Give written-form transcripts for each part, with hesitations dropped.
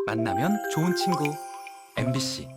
만나면 좋은 친구 MBC.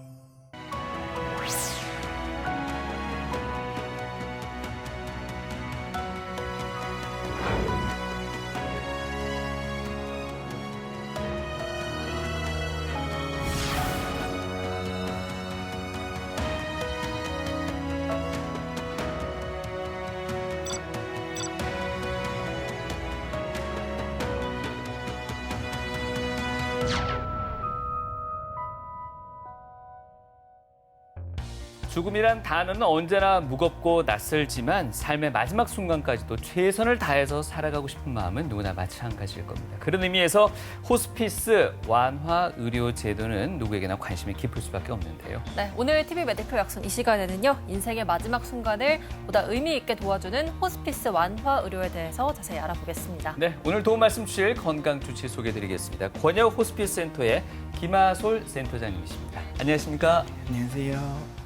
죽음이란 단어는 언제나 무겁고 낯설지만 삶의 마지막 순간까지도 최선을 다해서 살아가고 싶은 마음은 누구나 마찬가지일 겁니다. 그런 의미에서 호스피스 완화 의료 제도는 누구에게나 관심이 깊을 수밖에 없는데요. 네, 오늘 TV 메디컬 약속 이 시간에는요. 인생의 마지막 순간을 보다 의미 있게 도와주는 호스피스 완화 의료에 대해서 자세히 알아보겠습니다. 네, 오늘 도움 말씀 주실 건강 주치 소개해드리겠습니다. 권역 호스피스 센터의 김하솔 센터장님이십니다. 안녕하십니까? 안녕하세요.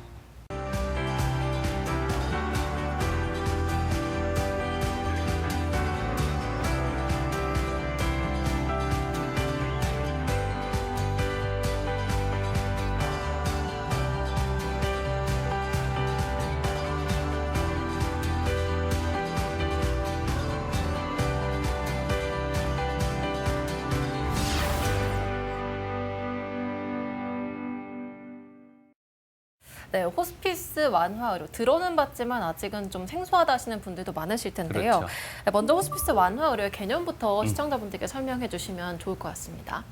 네, 호스피스 완화 의료 들어는 봤지만 아직은 좀 생소하다 하시는 분들도 많으실 텐데요. 그렇죠. 네, 먼저 호스피스 완화 의료의 개념부터 시청자분들께 설명해 주시면 좋을 것 같습니다.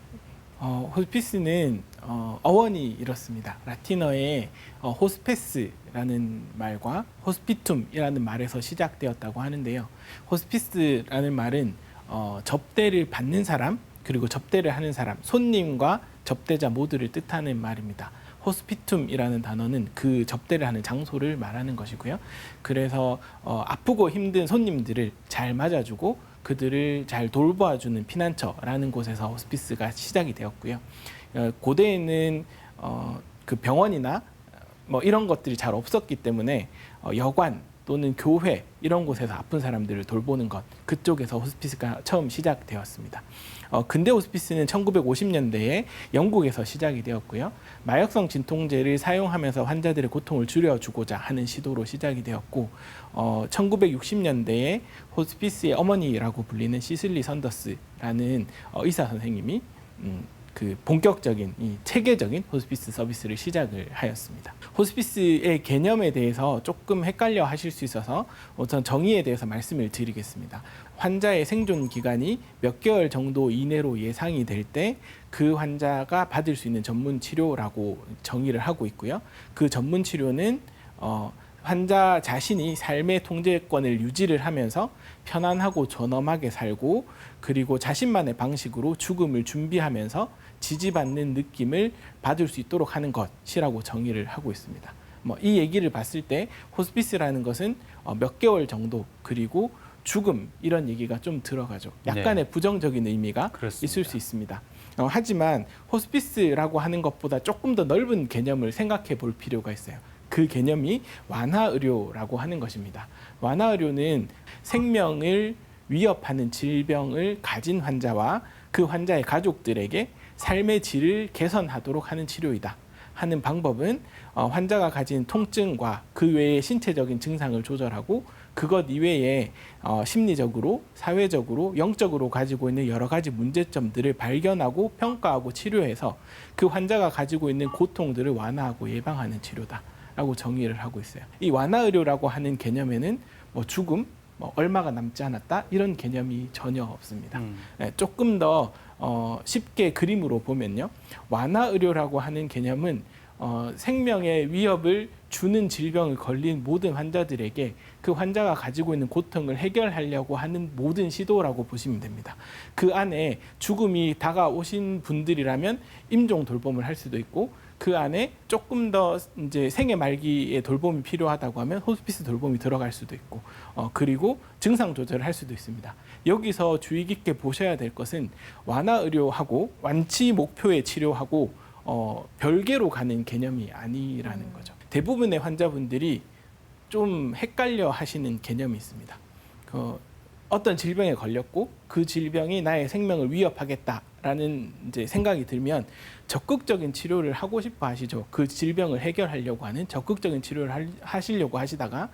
호스피스는 어원이 이렇습니다. 라틴어의 호스페스라는 말과 호스피툼이라는 말에서 시작되었다고 하는데요. 호스피스라는 말은 접대를 받는 사람 그리고 접대를 하는 사람, 손님과 접대자 모두를 뜻하는 말입니다. 호스피툼이라는 단어는 그 접대를 하는 장소를 말하는 것이고요. 그래서 아프고 힘든 손님들을 잘 맞아주고 그들을 잘 돌봐주는 피난처라는 곳에서 호스피스가 시작이 되었고요. 고대에는 그 병원이나 뭐 이런 것들이 잘 없었기 때문에 여관 또는 교회 이런 곳에서 아픈 사람들을 돌보는 것, 그쪽에서 호스피스가 처음 시작되었습니다. 근대 호스피스는 1950년대에 영국에서 시작이 되었고요. 마약성 진통제를 사용하면서 환자들의 고통을 줄여주고자 하는 시도로 시작이 되었고 1960년대에 호스피스의 어머니라고 불리는 시슬리 선더스라는 의사 선생님이 그 본격적인 이 체계적인 호스피스 서비스를 시작을 하였습니다. 호스피스의 개념에 대해서 조금 헷갈려 하실 수 있어서 우선 정의에 대해서 말씀을 드리겠습니다. 환자의 생존 기간이 몇 개월 정도 이내로 예상이 될 때 그 환자가 받을 수 있는 전문 치료라고 정의를 하고 있고요. 그 전문 치료는 환자 자신이 삶의 통제권을 유지를 하면서 편안하고 존엄하게 살고 그리고 자신만의 방식으로 죽음을 준비하면서 지지받는 느낌을 받을 수 있도록 하는 것이라고 정의를 하고 있습니다. 이 얘기를 봤을 때 호스피스라는 것은 몇 개월 정도 그리고 죽음 이런 얘기가 좀 들어가죠. 약간의 부정적인 의미가 그렇습니다. 있을 수 있습니다. 하지만 호스피스라고 하는 것보다 조금 더 넓은 개념을 생각해 볼 필요가 있어요. 그 개념이 완화의료라고 하는 것입니다. 완화의료는 생명을 위협하는 질병을 가진 환자와 그 환자의 가족들에게 삶의 질을 개선하도록 하는 치료이다 하는 방법은 환자가 가진 통증과 그 외의 신체적인 증상을 조절하고 그것 이외에 심리적으로, 사회적으로, 영적으로 가지고 있는 여러 가지 문제점들을 발견하고 평가하고 치료해서 그 환자가 가지고 있는 고통들을 완화하고 예방하는 치료다 라고 정의를 하고 있어요. 이 완화의료라고 하는 개념에는 죽음, 얼마가 남지 않았다 이런 개념이 전혀 없습니다. 조금 더 쉽게 그림으로 보면요. 완화의료라고 하는 개념은 생명의 위협을 주는 질병을 걸린 모든 환자들에게 그 환자가 가지고 있는 고통을 해결하려고 하는 모든 시도라고 보시면 됩니다. 그 안에 죽음이 다가오신 분들이라면 임종 돌봄을 할 수도 있고 그 안에 조금 더 이제 생애 말기에 돌봄이 필요하다고 하면 호스피스 돌봄이 들어갈 수도 있고 그리고 증상 조절을 할 수도 있습니다. 여기서 주의 깊게 보셔야 될 것은 완화 의료하고 완치 목표의 치료하고 별개로 가는 개념이 아니라는 거죠. 대부분의 환자분들이 좀 헷갈려 하시는 개념이 있습니다. 어떤 질병에 걸렸고 그 질병이 나의 생명을 위협하겠다라는 이제 생각이 들면 적극적인 치료를 하고 싶어 하시죠. 그 질병을 해결하려고 하는 적극적인 치료를 하시려고 하시다가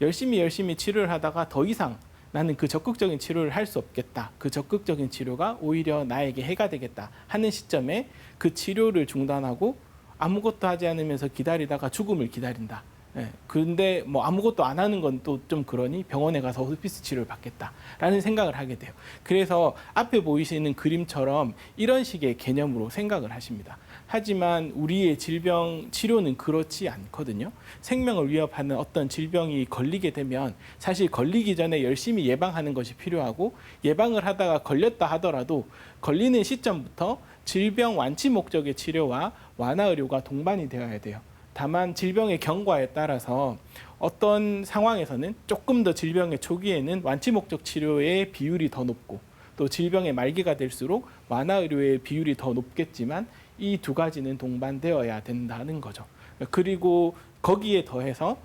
열심히 치료를 하다가 더 이상 나는 그 적극적인 치료를 할 수 없겠다. 그 적극적인 치료가 오히려 나에게 해가 되겠다 하는 시점에 그 치료를 중단하고 아무것도 하지 않으면서 기다리다가 죽음을 기다린다. 예, 그런데 뭐 아무것도 안 하는 건 또 좀 그러니 병원에 가서 호스피스 치료를 받겠다라는 생각을 하게 돼요. 그래서 앞에 보이시는 그림처럼 이런 식의 개념으로 생각을 하십니다. 하지만 우리의 질병 치료는 그렇지 않거든요. 생명을 위협하는 어떤 질병이 걸리게 되면 사실 걸리기 전에 열심히 예방하는 것이 필요하고 예방을 하다가 걸렸다 하더라도 걸리는 시점부터 질병 완치 목적의 치료와 완화 의료가 동반이 되어야 돼요. 다만 질병의 경과에 따라서 어떤 상황에서는 조금 더 질병의 초기에는 완치 목적 치료의 비율이 더 높고 또 질병의 말기가 될수록 완화 의료의 비율이 더 높겠지만 이 두 가지는 동반되어야 된다는 거죠. 그리고 거기에 더해서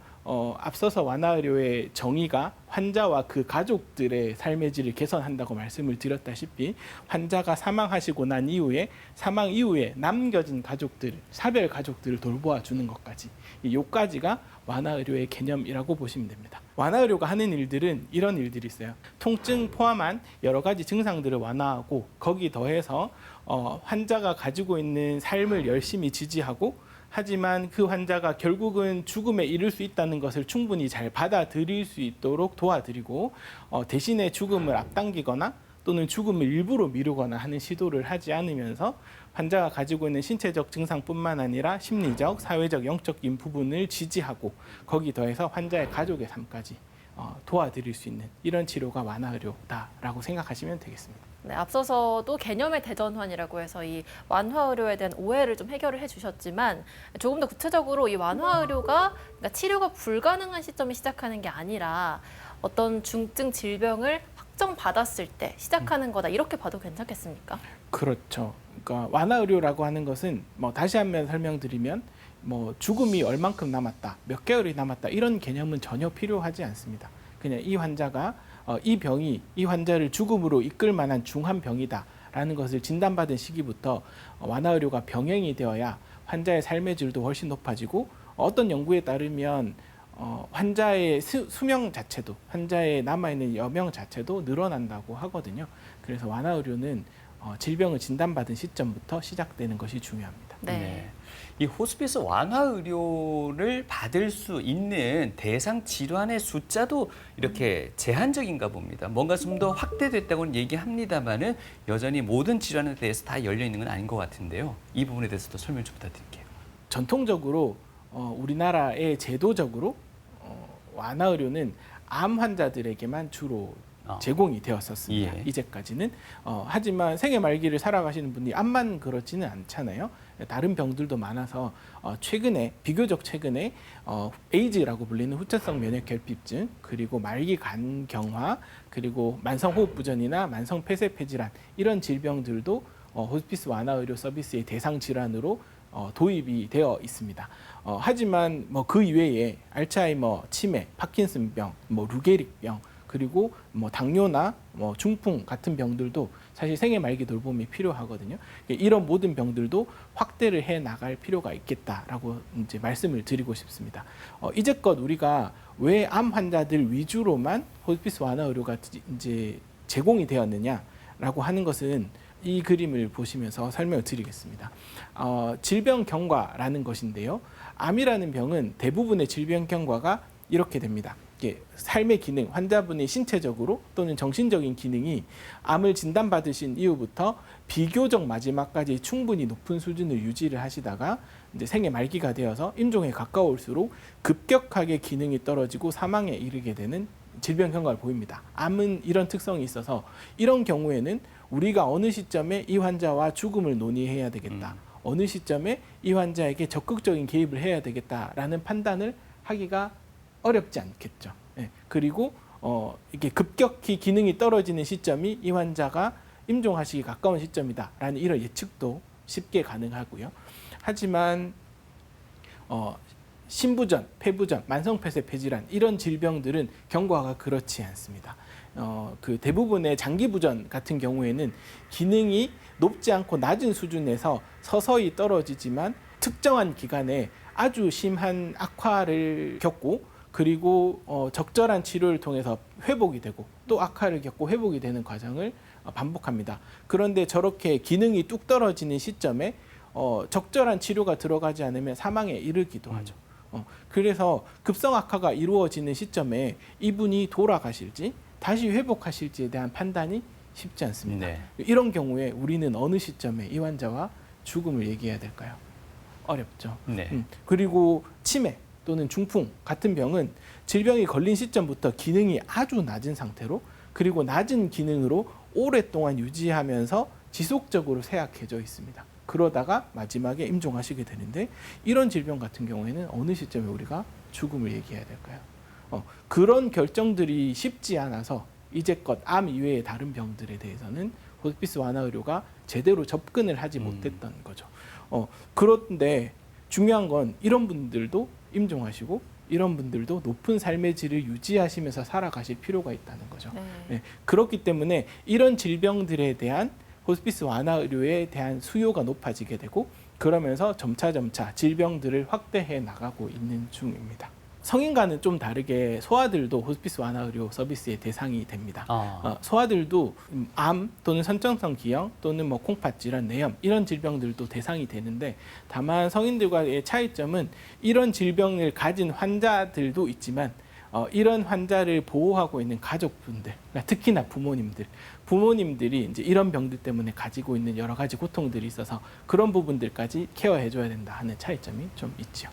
앞서서 완화 의료의 정의가 환자와 그 가족들의 삶의 질을 개선한다고 말씀을 드렸다시피 환자가 사망하시고 난 이후에 사망 이후에 남겨진 가족들, 사별 가족들을 돌보아 주는 것까지 이 요까지가 완화 의료의 개념이라고 보시면 됩니다. 완화 의료가 하는 일들은 이런 일들이 있어요. 통증 포함한 여러 가지 증상들을 완화하고 거기 더해서 환자가 가지고 있는 삶을 열심히 지지하고 하지만 그 환자가 결국은 죽음에 이를 수 있다는 것을 충분히 잘 받아들일 수 있도록 도와드리고 대신에 죽음을 앞당기거나 또는 죽음을 일부러 미루거나 하는 시도를 하지 않으면서 환자가 가지고 있는 신체적 증상뿐만 아니라 심리적, 사회적, 영적인 부분을 지지하고 거기 더해서 환자의 가족의 삶까지 도와드릴 수 있는 이런 치료가 완화 의료다라고 생각하시면 되겠습니다. 네, 앞서서도 개념의 대전환이라고 해서 이 완화 의료에 대한 오해를 좀 해결을 해주셨지만 조금 더 구체적으로 이 완화 의료가 그러니까 치료가 불가능한 시점에 시작하는 게 아니라 어떤 중증 질병을 확정받았을 때 시작하는 거다 이렇게 봐도 괜찮겠습니까? 그렇죠. 그러니까 완화 의료라고 하는 것은 뭐 다시 한번 설명드리면 뭐 죽음이 얼만큼 남았다, 몇 개월이 남았다 이런 개념은 전혀 필요하지 않습니다. 그냥 이 환자가 이 병이 이 환자를 죽음으로 이끌 만한 중한 병이다라는 것을 진단받은 시기부터 완화 의료가 병행이 되어야 환자의 삶의 질도 훨씬 높아지고 어떤 연구에 따르면 환자의 수명 자체도 환자의 남아있는 여명 자체도 늘어난다고 하거든요. 그래서 완화 의료는 질병을 진단받은 시점부터 시작되는 것이 중요합니다. 네. 이 호스피스 완화 의료를 받을 수 있는 대상 질환의 숫자도 이렇게 제한적인가 봅니다. 뭔가 좀 더 확대됐다고는 얘기합니다만은 여전히 모든 질환에 대해서 다 열려 있는 건 아닌 것 같은데요. 이 부분에 대해서도 설명 좀 부탁드릴게요. 전통적으로 우리나라의 제도적으로 완화 의료는 암 환자들에게만 주로 제공이 되었었습니다. 예. 이제까지는. 하지만 생애 말기를 살아가시는 분이 암만 그렇지는 않잖아요. 다른 병들도 많아서 비교적 최근에 에이즈라고 불리는 후천성 면역 결핍증, 그리고 말기 간경화, 그리고 만성 호흡 부전이나 만성 폐쇄 폐질환 이런 질병들도 호스피스 완화 의료 서비스의 대상 질환으로 도입이 되어 있습니다. 하지만 뭐 그 이외에 알츠하이머, 치매, 파킨슨병, 루게릭병 그리고 뭐 당뇨나 뭐 중풍 같은 병들도 사실 생애 말기 돌봄이 필요하거든요. 이런 모든 병들도 확대를 해 나갈 필요가 있겠다라고 이제 말씀을 드리고 싶습니다. 이제껏 우리가 왜 암 환자들 위주로만 호스피스 완화 의료가 이제 제공이 되었느냐라고 하는 것은 이 그림을 보시면서 설명을 드리겠습니다. 질병 경과라는 것인데요. 암이라는 병은 대부분의 질병 경과가 이렇게 됩니다. 삶의 기능, 환자분의 신체적으로 또는 정신적인 기능이 암을 진단받으신 이후부터 비교적 마지막까지 충분히 높은 수준을 유지를 하시다가 이제 생애 말기가 되어서 임종에 가까울수록 급격하게 기능이 떨어지고 사망에 이르게 되는 질병 경과를 보입니다. 암은 이런 특성이 있어서 이런 경우에는 우리가 어느 시점에 이 환자와 죽음을 논의해야 되겠다. 어느 시점에 이 환자에게 적극적인 개입을 해야 되겠다라는 판단을 하기가 어렵지 않겠죠. 예. 그리고 이게 급격히 기능이 떨어지는 시점이 이 환자가 임종하시기 가까운 시점이다라는 이런 예측도 쉽게 가능하고요. 하지만 신부전, 폐부전, 만성폐쇄 폐질환 이런 질병들은 경과가 그렇지 않습니다. 그 대부분의 장기 부전 같은 경우에는 기능이 높지 않고 낮은 수준에서 서서히 떨어지지만 특정한 기간에 아주 심한 악화를 겪고 그리고 적절한 치료를 통해서 회복이 되고 또 악화를 겪고 회복이 되는 과정을 반복합니다. 그런데 저렇게 기능이 뚝 떨어지는 시점에 적절한 치료가 들어가지 않으면 사망에 이르기도 하죠. 그래서 급성 악화가 이루어지는 시점에 이분이 돌아가실지 다시 회복하실지에 대한 판단이 쉽지 않습니다. 네. 이런 경우에 우리는 어느 시점에 이 환자와 죽음을 얘기해야 될까요? 어렵죠. 네. 그리고 치매 또는 중풍 같은 병은 질병이 걸린 시점부터 기능이 아주 낮은 상태로 그리고 낮은 기능으로 오랫동안 유지하면서 지속적으로 쇠약해져 있습니다. 그러다가 마지막에 임종하시게 되는데 이런 질병 같은 경우에는 어느 시점에 우리가 죽음을 얘기해야 될까요? 그런 결정들이 쉽지 않아서 이제껏 암 이외의 다른 병들에 대해서는 호스피스 완화 의료가 제대로 접근을 하지 못했던 거죠. 그런데 중요한 건 이런 분들도 임종하시고 이런 분들도 높은 삶의 질을 유지하시면서 살아가실 필요가 있다는 거죠. 네, 그렇기 때문에 이런 질병들에 대한 호스피스 완화 의료에 대한 수요가 높아지게 되고 그러면서 점차 질병들을 확대해 나가고 있는 중입니다. 성인과는 좀 다르게 소아들도 호스피스 완화 의료 서비스의 대상이 됩니다. 소아들도 암 또는 선천성 기형 또는 뭐 콩팥 질환, 뇌염 이런 질병들도 대상이 되는데 다만 성인들과의 차이점은 이런 질병을 가진 환자들도 있지만 이런 환자를 보호하고 있는 가족분들, 그러니까 특히나 부모님들이 이제 이런 병들 때문에 가지고 있는 여러 가지 고통들이 있어서 그런 부분들까지 케어해줘야 된다 하는 차이점이 좀 있죠.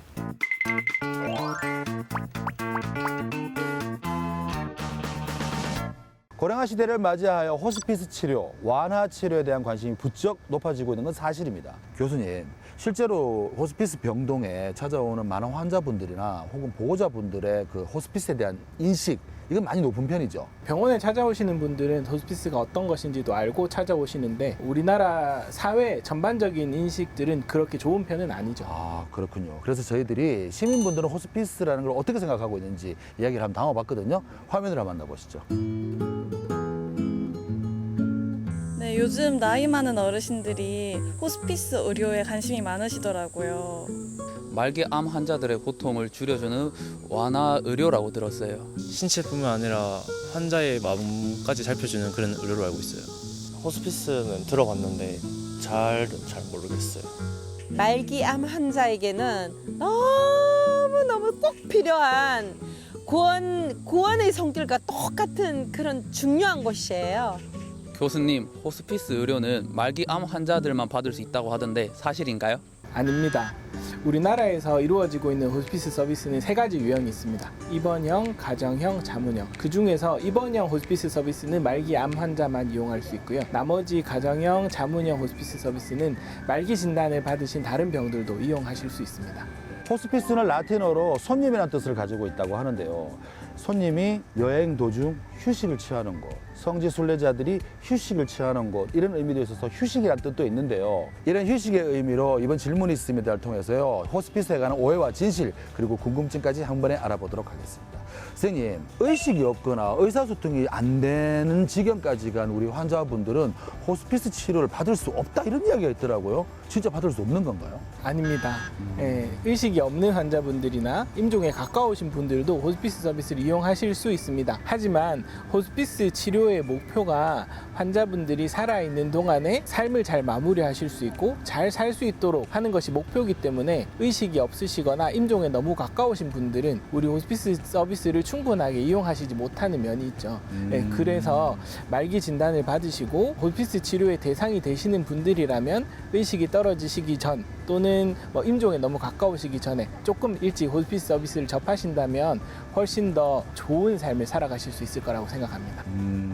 고령화 시대를 맞이하여 호스피스 치료, 완화 치료에 대한 관심이 부쩍 높아지고 있는 건 사실입니다. 교수님, 실제로 호스피스 병동에 찾아오는 많은 환자분들이나 혹은 보호자분들의 그 호스피스에 대한 인식, 이건 많이 높은 편이죠. 병원에 찾아오시는 분들은 호스피스가 어떤 것인지도 알고 찾아오시는데 우리나라 사회 전반적인 인식들은 그렇게 좋은 편은 아니죠. 아, 그렇군요. 그래서 저희들이 시민분들은 호스피스라는 걸 어떻게 생각하고 있는지 이야기를 한번 담아봤거든요. 화면으로 한번 만나보시죠. 네, 요즘 나이 많은 어르신들이 호스피스 의료에 관심이 많으시더라고요. 말기암 환자들의 고통을 줄여주는 완화 의료라고 들었어요. 신체뿐만 아니라 환자의 마음까지 살펴주는 그런 의료로 알고 있어요. 호스피스는 들어봤는데 잘 모르겠어요. 말기암 환자에게는 너무너무 꼭 필요한 구원의 손길과 똑같은 그런 중요한 곳이에요. 교수님, 호스피스 의료는 말기암 환자들만 받을 수 있다고 하던데 사실인가요? 아닙니다. 우리나라에서 이루어지고 있는 호스피스 서비스는 세 가지 유형이 있습니다. 입원형, 가정형, 자문형. 그중에서 입원형 호스피스 서비스는 말기암 환자만 이용할 수 있고요. 나머지 가정형, 자문형 호스피스 서비스는 말기 진단을 받으신 다른 병들도 이용하실 수 있습니다. 호스피스는 라틴어로 손님이라는 뜻을 가지고 있다고 하는데요. 손님이 여행 도중 휴식을 취하는 곳, 성지 순례자들이 휴식을 취하는 곳, 이런 의미도 있어서 휴식이라는 뜻도 있는데요. 이런 휴식의 의미로 이번 질문이 있습니다를 통해서요, 호스피스에 관한 오해와 진실 그리고 궁금증까지 한 번에 알아보도록 하겠습니다. 선생님, 의식이 없거나 의사소통이 안 되는 지경까지 간 우리 환자분들은 호스피스 치료를 받을 수 없다, 이런 이야기가 있더라고요. 진짜 받을 수 없는 건가요? 아닙니다. 의식이 없는 환자분들이나 임종에 가까우신 분들도 호스피스 서비스를 이용하실 수 있습니다. 하지만 호스피스 치료의 목표가 환자분들이 살아있는 동안에 삶을 잘 마무리하실 수 있고 잘 살 수 있도록 하는 것이 목표이기 때문에 의식이 없으시거나 임종에 너무 가까우신 분들은 우리 호스피스 서비스를 충분하게 이용하시지 못하는 면이 있죠. 그래서 말기 진단을 받으시고 호스피스 치료의 대상이 되시는 분들이라면 의식이 떨어지시기 전 또는 임종에 너무 가까우시기 전에 조금 일찍 호스피스 서비스를 접하신다면 훨씬 더 좋은 삶을 살아가실 수 있을 거라고 생각합니다.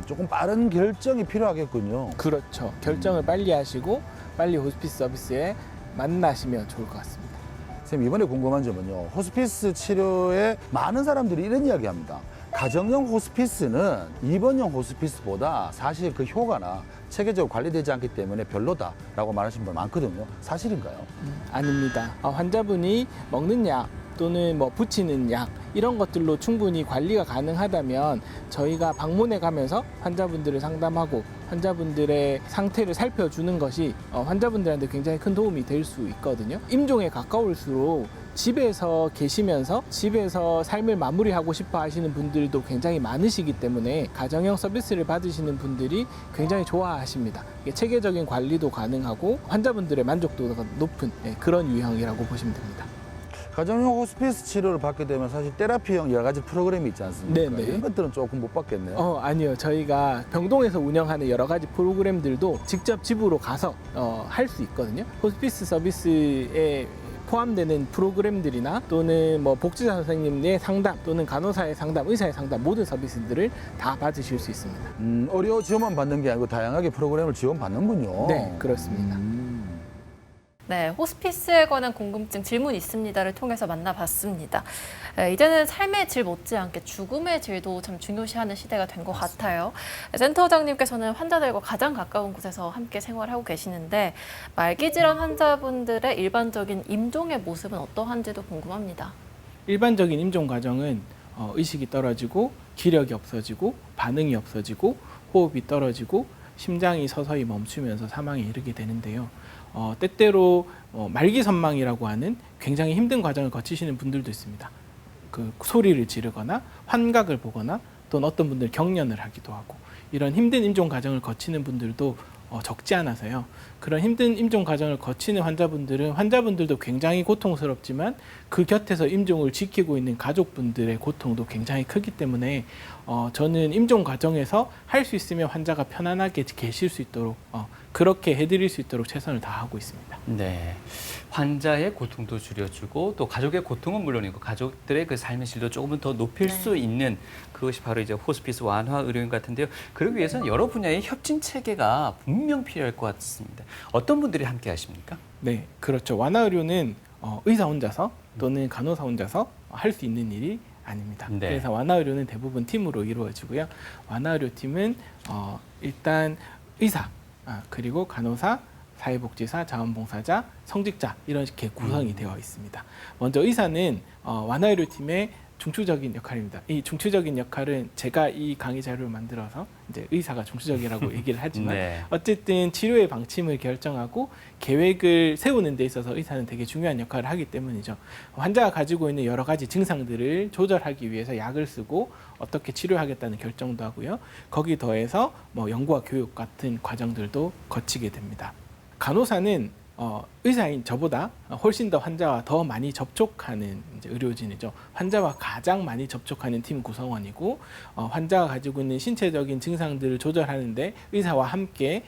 조금 빠른 결정이 필요하겠군요. 그렇죠. 결정을 빨리 하시고 빨리 호스피스 서비스에 만나시면 좋을 것 같습니다. 선생님, 이번에 궁금한 점은요, 호스피스 치료에 많은 사람들이 이런 이야기합니다. 가정형 호스피스는 입원형 호스피스보다 사실 그 효과나 체계적으로 관리되지 않기 때문에 별로다라고 말하시는 분 많거든요. 사실인가요? 아닙니다. 환자분이 먹는 약 또는 뭐 붙이는 약 이런 것들로 충분히 관리가 가능하다면 저희가 방문해 가면서 환자분들을 상담하고 환자분들의 상태를 살펴주는 것이 환자분들한테 굉장히 큰 도움이 될 수 있거든요. 임종에 가까울수록 집에서 계시면서 집에서 삶을 마무리하고 싶어 하시는 분들도 굉장히 많으시기 때문에 가정형 서비스를 받으시는 분들이 굉장히 좋아하십니다. 이게 체계적인 관리도 가능하고 환자분들의 만족도가 높은 그런 유형이라고 보시면 됩니다. 가정용 호스피스 치료를 받게 되면 사실 테라피형 여러 가지 프로그램이 있지 않습니까? 네네. 이런 것들은 조금 못 받겠네요. 아니요. 저희가 병동에서 운영하는 여러 가지 프로그램들도 직접 집으로 가서 할 수 있거든요. 호스피스 서비스에 포함되는 프로그램들이나 또는 뭐 복지사 선생님의 상담 또는 간호사의 상담, 의사의 상담 모든 서비스들을 다 받으실 수 있습니다. 의료 지원만 받는 게 아니고 다양하게 프로그램을 지원받는군요. 네, 그렇습니다. 네, 호스피스에 관한 궁금증 질문 있습니다를 통해서 만나봤습니다. 이제는 삶의 질 못지않게 죽음의 질도 참 중요시하는 시대가 된 것 같아요. 센터장님께서는 환자들과 가장 가까운 곳에서 함께 생활하고 계시는데 말기 질환 환자분들의 일반적인 임종의 모습은 어떠한지도 궁금합니다. 일반적인 임종 과정은 의식이 떨어지고 기력이 없어지고 반응이 없어지고 호흡이 떨어지고 심장이 서서히 멈추면서 사망에 이르게 되는데요. 때때로 말기 선망이라고 하는 굉장히 힘든 과정을 거치시는 분들도 있습니다. 그 소리를 지르거나 환각을 보거나 또는 어떤 분들 경련을 하기도 하고 이런 힘든 임종 과정을 거치는 분들도 적지 않아서요. 그런 힘든 임종 과정을 거치는 환자분들도 굉장히 고통스럽지만 그 곁에서 임종을 지키고 있는 가족분들의 고통도 굉장히 크기 때문에 저는 임종 과정에서 할 수 있으면 환자가 편안하게 계실 수 있도록 그렇게 해드릴 수 있도록 최선을 다하고 있습니다. 네, 환자의 고통도 줄여주고 또 가족의 고통은 물론이고 가족들의 그 삶의 질도 조금은 더 높일 수 있는 그것이 바로 이제 호스피스 완화 의료인 같은데요. 그러기 위해서는 여러 분야의 협진 체계가 분명 필요할 것 같습니다. 어떤 분들이 함께 하십니까? 네, 그렇죠. 완화 의료는 의사 혼자서 또는 간호사 혼자서 할 수 있는 일이 아닙니다. 네. 그래서 완화 의료는 대부분 팀으로 이루어지고요. 완화 의료팀은 일단 의사 그리고 간호사, 사회복지사, 자원봉사자, 성직자 이렇게 구성이 되어 있습니다. 먼저 의사는 완화 의료팀의 중추적인 역할입니다. 이 중추적인 역할은 제가 이 강의 자료를 만들어서 이제 의사가 중추적이라고 얘기를 하지만 네. 어쨌든 치료의 방침을 결정하고 계획을 세우는 데 있어서 의사는 되게 중요한 역할을 하기 때문이죠. 환자가 가지고 있는 여러 가지 증상들을 조절하기 위해서 약을 쓰고 어떻게 치료하겠다는 결정도 하고요. 거기 더해서 뭐 연구와 교육 같은 과정들도 거치게 됩니다. 간호사는 의사인 저보다 훨씬 더 환자와 더 많이 접촉하는 이제 의료진이죠. 환자와 가장 많이 접촉하는 팀 구성원이고 환자가 가지고 있는 신체적인 증상들을 조절하는데 의사와 함께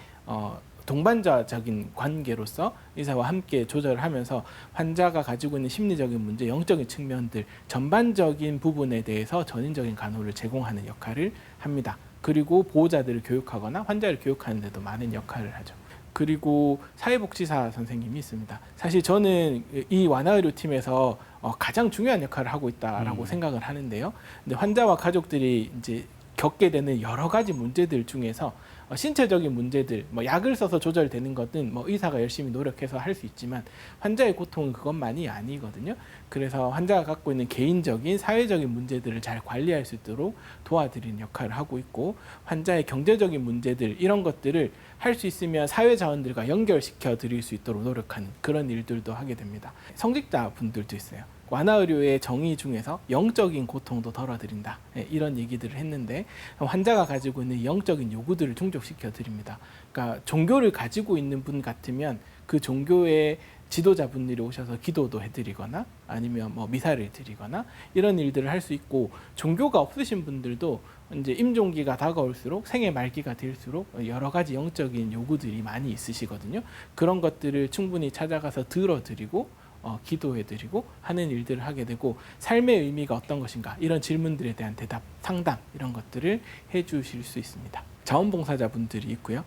동반자적인 관계로서 의사와 함께 조절하면서 환자가 가지고 있는 심리적인 문제, 영적인 측면들 전반적인 부분에 대해서 전인적인 간호를 제공하는 역할을 합니다. 그리고 보호자들을 교육하거나 환자를 교육하는 데도 많은 역할을 하죠. 그리고 사회복지사 선생님이 있습니다. 사실 저는 이 완화의료팀에서 가장 중요한 역할을 하고 있다라고 생각을 하는데요. 근데 환자와 가족들이 이제 겪게 되는 여러 가지 문제들 중에서 신체적인 문제들, 뭐 약을 써서 조절되는 것은 뭐 의사가 열심히 노력해서 할 수 있지만 환자의 고통은 그것만이 아니거든요. 그래서 환자가 갖고 있는 개인적인 사회적인 문제들을 잘 관리할 수 있도록 도와드리는 역할을 하고 있고 환자의 경제적인 문제들 이런 것들을 할 수 있으면 사회 자원들과 연결시켜 드릴 수 있도록 노력하는 그런 일들도 하게 됩니다. 성직자 분들도 있어요. 완화의료의 정의 중에서 영적인 고통도 덜어드린다. 이런 얘기들을 했는데 환자가 가지고 있는 영적인 요구들을 충족시켜 드립니다. 그러니까 종교를 가지고 있는 분 같으면 그 종교의 지도자분들이 오셔서 기도도 해드리거나 아니면 뭐 미사를 드리거나 이런 일들을 할 수 있고 종교가 없으신 분들도 이제 임종기가 다가올수록 생의 말기가 될수록 여러 가지 영적인 요구들이 많이 있으시거든요. 그런 것들을 충분히 찾아가서 들어드리고 기도해드리고 하는 일들을 하게 되고 삶의 의미가 어떤 것인가 이런 질문들에 대한 대답, 상담 이런 것들을 해주실 수 있습니다. 자원봉사자분들이 있고요.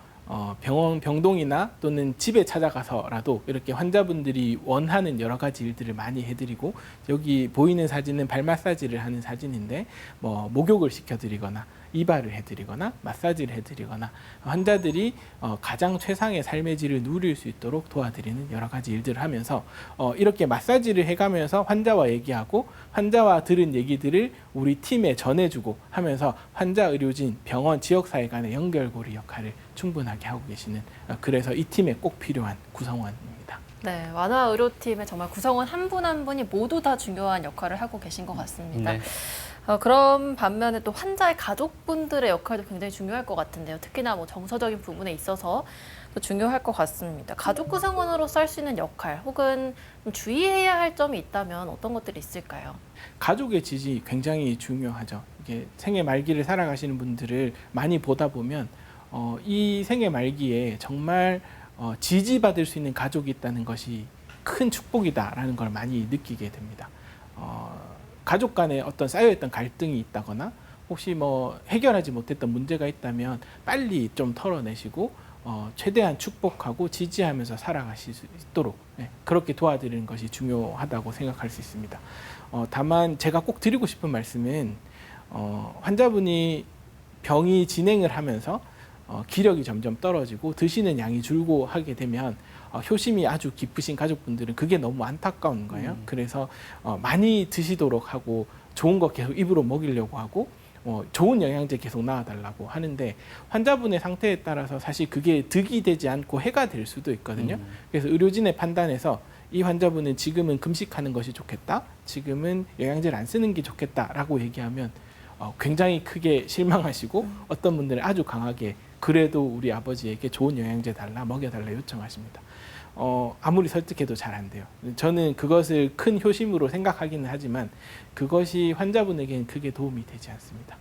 병동이나 또는 집에 찾아가서라도 이렇게 환자분들이 원하는 여러 가지 일들을 많이 해드리고 여기 보이는 사진은 발 마사지를 하는 사진인데 뭐 목욕을 시켜드리거나 이발을 해드리거나 마사지를 해드리거나 환자들이 가장 최상의 삶의 질을 누릴 수 있도록 도와드리는 여러 가지 일들을 하면서 이렇게 마사지를 해가면서 환자와 얘기하고 환자와 들은 얘기들을 우리 팀에 전해주고 하면서 환자, 의료진, 병원, 지역사회 간의 연결고리 역할을 충분하게 하고 계시는 그래서 이 팀에 꼭 필요한 구성원입니다. 네, 완화 의료팀의 정말 구성원 한 분 한 분이 모두 다 중요한 역할을 하고 계신 것 같습니다. 네. 그런 반면에 또 환자의 가족분들의 역할도 굉장히 중요할 것 같은데요. 특히나 뭐 정서적인 부분에 있어서 또 중요할 것 같습니다. 가족 구성원으로서 할 수 있는 역할 혹은 좀 주의해야 할 점이 있다면 어떤 것들이 있을까요? 가족의 지지 굉장히 중요하죠. 이게 생애 말기를 살아가시는 분들을 많이 보다 보면 이 생애 말기에 정말 지지받을 수 있는 가족이 있다는 것이 큰 축복이다라는 걸 많이 느끼게 됩니다. 가족 간에 어떤 쌓여있던 갈등이 있다거나 혹시 뭐 해결하지 못했던 문제가 있다면 빨리 좀 털어내시고 최대한 축복하고 지지하면서 살아가실 수 있도록 그렇게 도와드리는 것이 중요하다고 생각할 수 있습니다. 다만 제가 꼭 드리고 싶은 말씀은 환자분이 병이 진행을 하면서 기력이 점점 떨어지고 드시는 양이 줄고 하게 되면 효심이 아주 깊으신 가족분들은 그게 너무 안타까운 거예요. 그래서 많이 드시도록 하고 좋은 거 계속 입으로 먹이려고 하고 좋은 영양제 계속 나와달라고 하는데 환자분의 상태에 따라서 사실 그게 득이 되지 않고 해가 될 수도 있거든요. 그래서 의료진의 판단에서 이 환자분은 지금은 금식하는 것이 좋겠다, 지금은 영양제를 안 쓰는 게 좋겠다라고 얘기하면 굉장히 크게 실망하시고 어떤 분들은 아주 강하게 그래도 우리 아버지에게 좋은 영양제 달라, 먹여달라 요청하십니다. 아무리 설득해도 잘 안 돼요. 저는 그것을 큰 효심으로 생각하기는 하지만 그것이 환자분에게는 크게 도움이 되지 않습니다.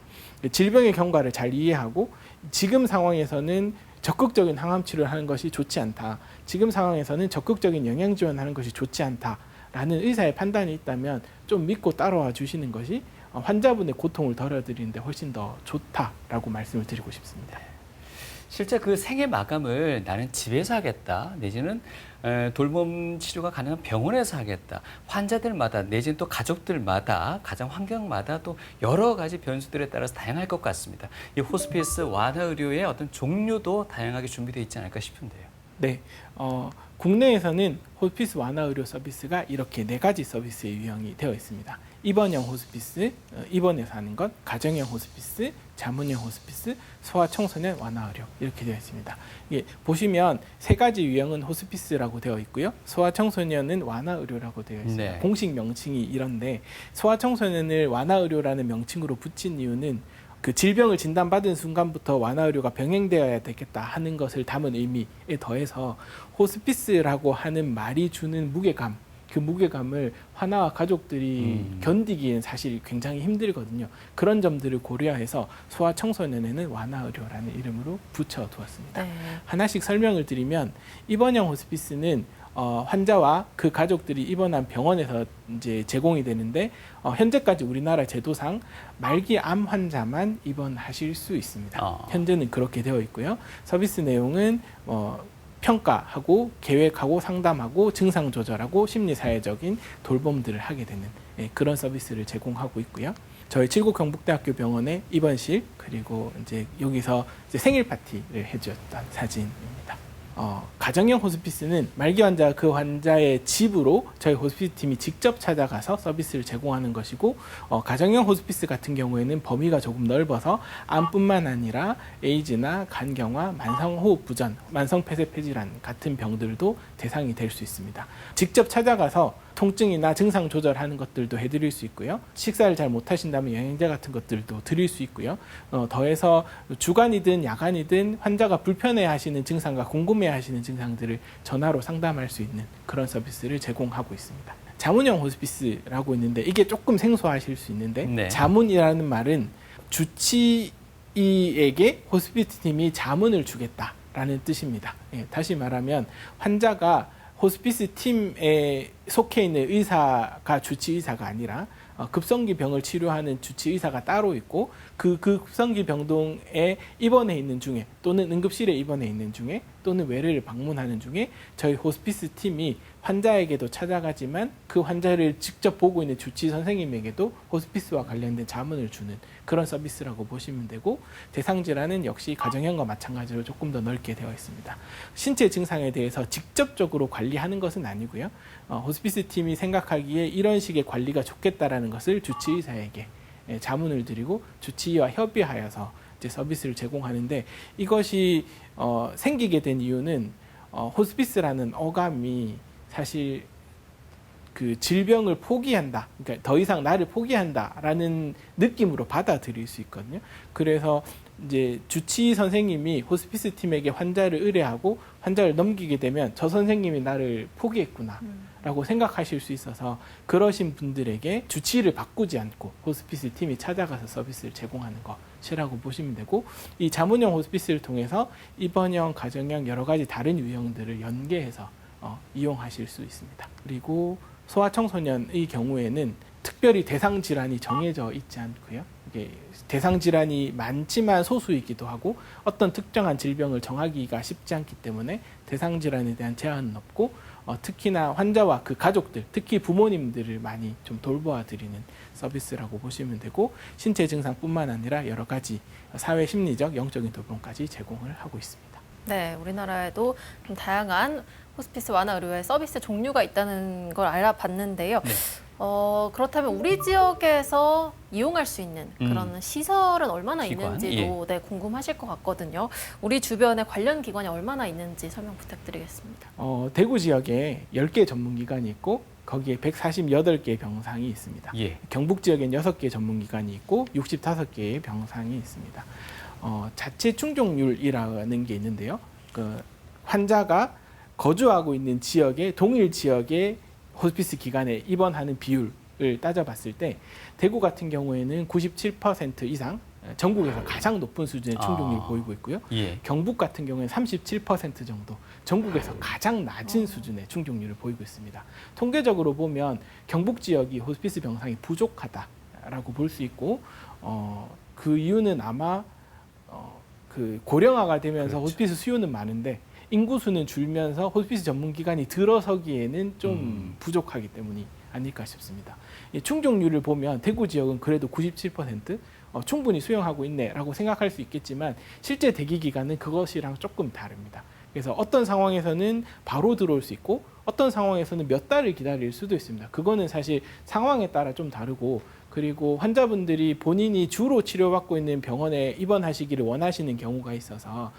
질병의 경과를 잘 이해하고 지금 상황에서는 적극적인 항암 치료를 하는 것이 좋지 않다, 지금 상황에서는 적극적인 영양 지원하는 것이 좋지 않다라는 의사의 판단이 있다면 좀 믿고 따라와 주시는 것이 환자분의 고통을 덜어드리는데 훨씬 더 좋다라고 말씀을 드리고 싶습니다. 실제 그 생애 마감을 나는 집에서 하겠다, 내지는 돌봄 치료가 가능한 병원에서 하겠다. 환자들마다 내지는 또 가족들마다 가정 환경마다 또 여러 가지 변수들에 따라서 다양할 것 같습니다. 이 호스피스 완화 의료의 어떤 종류도 다양하게 준비되어 있지 않을까 싶은데요. 네, 국내에서는 호스피스 완화 의료 서비스가 이렇게 4가지 서비스의 유형이 되어 있습니다. 입원형 호스피스, 입원해서 하는 것, 가정형 호스피스, 자문형 호스피스, 소아청소년 완화 의료 이렇게 되어 있습니다. 예, 보시면 3가지 유형은 호스피스라고 되어 있고요. 소아청소년은 완화 의료라고 되어 있습니다. 네. 공식 명칭이 이런데 소아청소년을 완화 의료라는 명칭으로 붙인 이유는 그 질병을 진단받은 순간부터 완화 의료가 병행되어야 되겠다 하는 것을 담은 의미에 더해서 호스피스라고 하는 말이 주는 무게감, 그 무게감을 환자와 가족들이 견디기엔 사실 굉장히 힘들거든요. 그런 점들을 고려해서 소아청소년에는 완화 의료라는 이름으로 붙여두었습니다. 네. 하나씩 설명을 드리면 입원형 호스피스는 환자와 그 가족들이 입원한 병원에서 이제 제공이 되는데 현재까지 우리나라 제도상 말기 암 환자만 입원하실 수 있습니다. 현재는 그렇게 되어 있고요. 서비스 내용은 평가하고 계획하고 상담하고 증상 조절하고 심리사회적인 돌봄들을 하게 되는 그런 서비스를 제공하고 있고요. 저희 칠곡 경북대학교 병원의 입원실 그리고 이제 여기서 이제 생일 파티를 해주었던 사진입니다. 가정형 호스피스는 말기 환자 그 환자의 집으로 저희 호스피스 팀이 직접 찾아가서 서비스를 제공하는 것이고 가정형 호스피스 같은 경우에는 범위가 조금 넓어서 암뿐만 아니라 에이즈나 간경화, 만성호흡부전, 만성폐쇄폐질환 같은 병들도 대상이 될 수 있습니다. 직접 찾아가서 통증이나 증상 조절하는 것들도 해드릴 수 있고요. 식사를 잘 못하신다면 영양제 같은 것들도 드릴 수 있고요. 더해서 주간이든 야간이든 환자가 불편해하시는 증상과 궁금해하시는 증상들을 전화로 상담할 수 있는 그런 서비스를 제공하고 있습니다. 자문형 호스피스라고 있는데 이게 조금 생소하실 수 있는데 네. 자문이라는 말은 주치의에게 호스피스 팀이 자문을 주겠다라는 뜻입니다. 다시 말하면 환자가 호스피스 팀에 속해 있는 의사가 주치의사가 아니라 급성기 병을 치료하는 주치의사가 따로 있고 그 급성기 병동에 입원해 있는 중에 또는 응급실에 입원해 있는 중에 또는 외래를 방문하는 중에 저희 호스피스 팀이 환자에게도 찾아가지만 그 환자를 직접 보고 있는 주치의 선생님에게도 호스피스와 관련된 자문을 주는 그런 서비스라고 보시면 되고, 대상 질환은 역시 가정형과 마찬가지로 조금 더 넓게 되어 있습니다. 신체 증상에 대해서 직접적으로 관리하는 것은 아니고요. 호스피스 팀이 생각하기에 이런 식의 관리가 좋겠다라는 것을 주치의사에게 자문을 드리고 주치의와 협의하여서 이제 서비스를 제공하는데, 이것이 생기게 된 이유는 호스피스라는 어감이 사실 그 질병을 포기한다, 그러니까 더 이상 나를 포기한다라는 느낌으로 받아들일 수 있거든요. 그래서 이제 주치의 선생님이 호스피스 팀에게 환자를 의뢰하고 환자를 넘기게 되면 저 선생님이 나를 포기했구나라고 생각하실 수 있어서, 그러신 분들에게 주치의를 바꾸지 않고 호스피스 팀이 찾아가서 서비스를 제공하는 것이라고 보시면 되고, 이 자문형 호스피스를 통해서 입원형, 가정형 여러 가지 다른 유형들을 연계해서 이용하실 수 있습니다. 그리고 소아청소년의 경우에는 특별히 대상 질환이 정해져 있지 않고요. 이게 대상 질환이 많지만 소수이기도 하고 어떤 특정한 질병을 정하기가 쉽지 않기 때문에 대상 질환에 대한 제한은 없고, 특히나 환자와 그 가족들, 특히 부모님들을 많이 좀 돌보아 드리는 서비스라고 보시면 되고, 신체 증상뿐만 아니라 여러 가지 사회 심리적, 영적인 돌봄까지 제공을 하고 있습니다. 네, 우리나라에도 좀 다양한 호스피스 완화 의료의 서비스 종류가 있다는 걸 알아봤는데요. 네. 그렇다면 우리 지역에서 이용할 수 있는 그런 시설은 얼마나 기관? 있는지도 네, 궁금하실 것 같거든요. 우리 주변에 관련 기관이 얼마나 있는지 설명 부탁드리겠습니다. 대구 지역에 10개 전문기관이 있고 거기에 148개 병상이 있습니다. 예. 경북 지역엔 6개 전문기관이 있고 65개의 병상이 있습니다. 자체 충족률이라는 게 있는데요. 그 환자가 거주하고 있는 지역의 동일 지역의 호스피스 기관에 입원하는 비율을 따져봤을 때 대구 같은 경우에는 97% 이상 전국에서 가장 높은 수준의 충족률을 보이고 있고요. 예. 경북 같은 경우에는 37% 정도 전국에서 가장 낮은 수준의 충족률을 보이고 있습니다. 통계적으로 보면 경북 지역이 호스피스 병상이 부족하다라고 볼 수 있고, 그 이유는 아마 그 고령화가 되면서 그렇죠. 호스피스 수요는 많은데 인구수는 줄면서 호스피스 전문기관이 들어서기에는 좀 부족하기 때문이 아닐까 싶습니다. 이 충족률을 보면 대구 지역은 그래도 97% 충분히 수용하고 있네라고 생각할 수 있겠지만 실제 대기 기간은 그것이랑 조금 다릅니다. 그래서 어떤 상황에서는 바로 들어올 수 있고 어떤 상황에서는 몇 달을 기다릴 수도 있습니다. 그거는 사실 상황에 따라 좀 다르고, 그리고 환자분들이 본인이 주로 치료받고 있는 병원에 입원하시기를 원하시는 경우가 있어서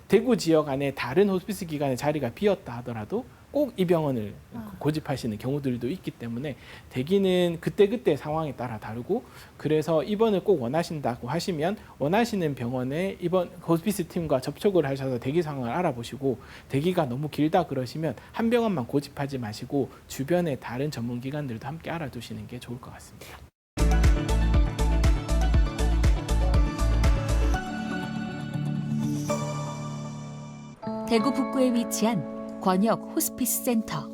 대구 지역 안에 다른 호스피스 기관에 자리가 비었다 하더라도 꼭 이 병원을 고집하시는 경우들도 있기 때문에 대기는 그때그때 상황에 따라 다르고, 그래서 입원을 꼭 원하신다고 하시면 원하시는 병원에 입원 호스피스 팀과 접촉을 하셔서 대기 상황을 알아보시고, 대기가 너무 길다 그러시면 한 병원만 고집하지 마시고 주변의 다른 전문기관들도 함께 알아두시는 게 좋을 것 같습니다. 대구 북구에 위치한 권역 호스피스 센터.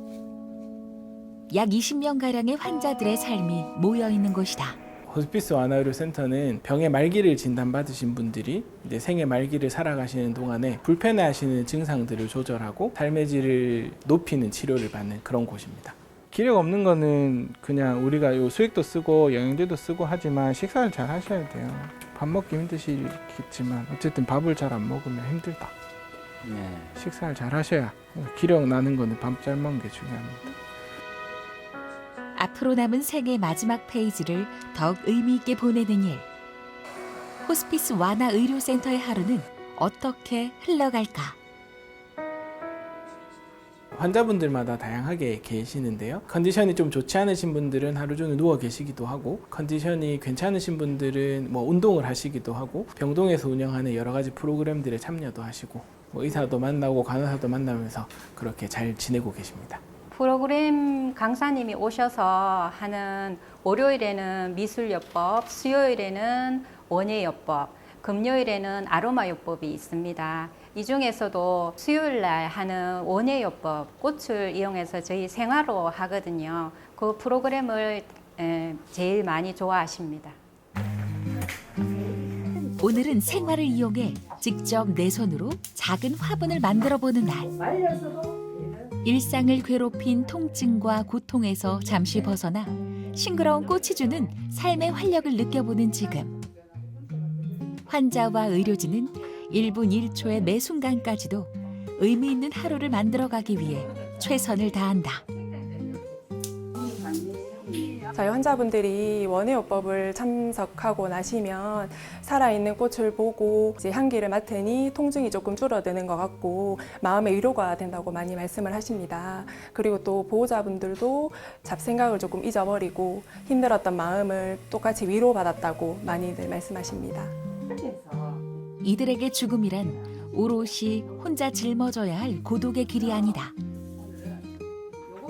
약 20명가량의 환자들의 삶이 모여있는 곳이다. 호스피스 완화의료 센터는 병의 말기를 진단받으신 분들이 이제 생의 말기를 살아가시는 동안에 불편해하시는 증상들을 조절하고 삶의 질을 높이는 치료를 받는 그런 곳입니다. 기력 없는 거는 그냥 우리가 요 수액도 쓰고 영양제도 쓰고 하지만 식사를 잘 하셔야 돼요. 밥 먹기 힘드시겠지만 어쨌든 밥을 잘 안 먹으면 힘들다. 식사를 잘 하셔야 기력 나는 거는 밥 잘 먹는 게 중요합니다. 앞으로 남은 생의 마지막 페이지를 더욱 의미 있게 보내는 일. 호스피스 완화 의료센터의 하루는 어떻게 흘러갈까? 환자분들마다 다양하게 계시는데요. 컨디션이 좀 좋지 않으신 분들은 하루 종일 누워 계시기도 하고, 컨디션이 괜찮으신 분들은 뭐 운동을 하시기도 하고, 병동에서 운영하는 여러 가지 프로그램들에 참여도 하시고, 뭐 의사도 만나고 간호사도 만나면서 그렇게 잘 지내고 계십니다. 프로그램 강사님이 오셔서 하는 월요일에는 미술요법, 수요일에는 원예요법, 금요일에는 아로마요법이 있습니다. 이 중에서도 수요일날 하는 원예요법, 꽃을 이용해서 저희 생화로 하거든요. 그 프로그램을 제일 많이 좋아하십니다. 오늘은 생화를 이용해 직접 내 손으로 작은 화분을 만들어 보는 날. 일상을 괴롭힌 통증과 고통에서 잠시 벗어나 싱그러운 꽃이 주는 삶의 활력을 느껴보는 지금. 환자와 의료진은 1분 1초의 매 순간까지도 의미 있는 하루를 만들어가기 위해 최선을 다한다. 저희 환자분들이 원예요법을 참석하고 나시면 살아있는 꽃을 보고 이제 향기를 맡으니 통증이 조금 줄어드는 것 같고 마음의 위로가 된다고 많이 말씀을 하십니다. 그리고 또 보호자분들도 잡생각을 조금 잊어버리고 힘들었던 마음을 똑같이 위로받았다고 많이들 말씀하십니다. 이들에게 죽음이란 오롯이 혼자 짊어져야 할 고독의 길이 아니다.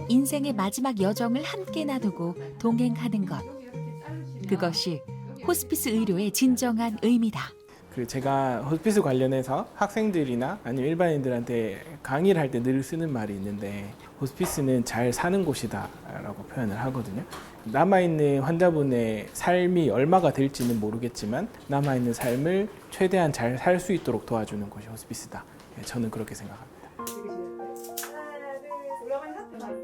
인생의 마지막 여정을 함께 나누고 동행하는 것. 그것이 호스피스 의료의 진정한 의미다. 제가 호스피스 관련해서 학생들이나 아니면 일반인들한테 강의를 할 때 늘 쓰는 말이 있는데 호스피스는 잘 사는 곳이다라고 표현을 하거든요. 남아있는 환자분의 삶이 얼마가 될지는 모르겠지만 남아있는 삶을 최대한 잘 살 수 있도록 도와주는 곳이 호스피스다. 저는 그렇게 생각합니다.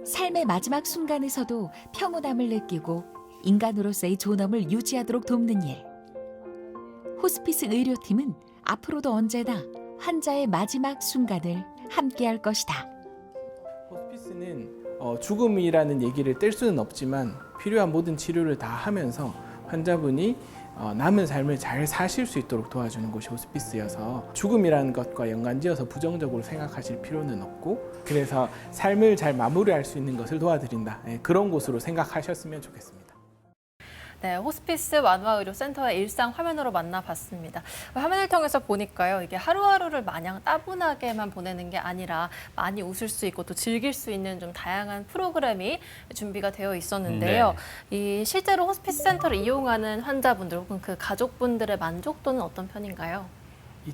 삶의 마지막 순간에서도 평온함을 느끼고 인간으로서의 존엄을 유지하도록 돕는 일. 호스피스 의료팀은 앞으로도 언제나 환자의 마지막 순간을 함께할 것이다. 호스피스는 죽음이라는 얘기를 뗄 수는 없지만 필요한 모든 치료를 다 하면서 환자분이 남은 삶을 잘 사실 수 있도록 도와주는 곳이 호스피스여서 죽음이라는 것과 연관지어서 부정적으로 생각하실 필요는 없고 그래서 삶을 잘 마무리할 수 있는 것을 도와드린다. 그런 곳으로 생각하셨으면 좋겠습니다. 네, 호스피스 완화의료센터의 일상 화면으로 만나봤습니다. 화면을 통해서 보니까요, 이게 하루하루를 마냥 따분하게만 보내는 게 아니라 많이 웃을 수 있고 또 즐길 수 있는 좀 다양한 프로그램이 준비가 되어 있었는데요. 이 실제로 호스피스 센터를 이용하는 환자분들 혹은 그 가족분들의 만족도는 어떤 편인가요?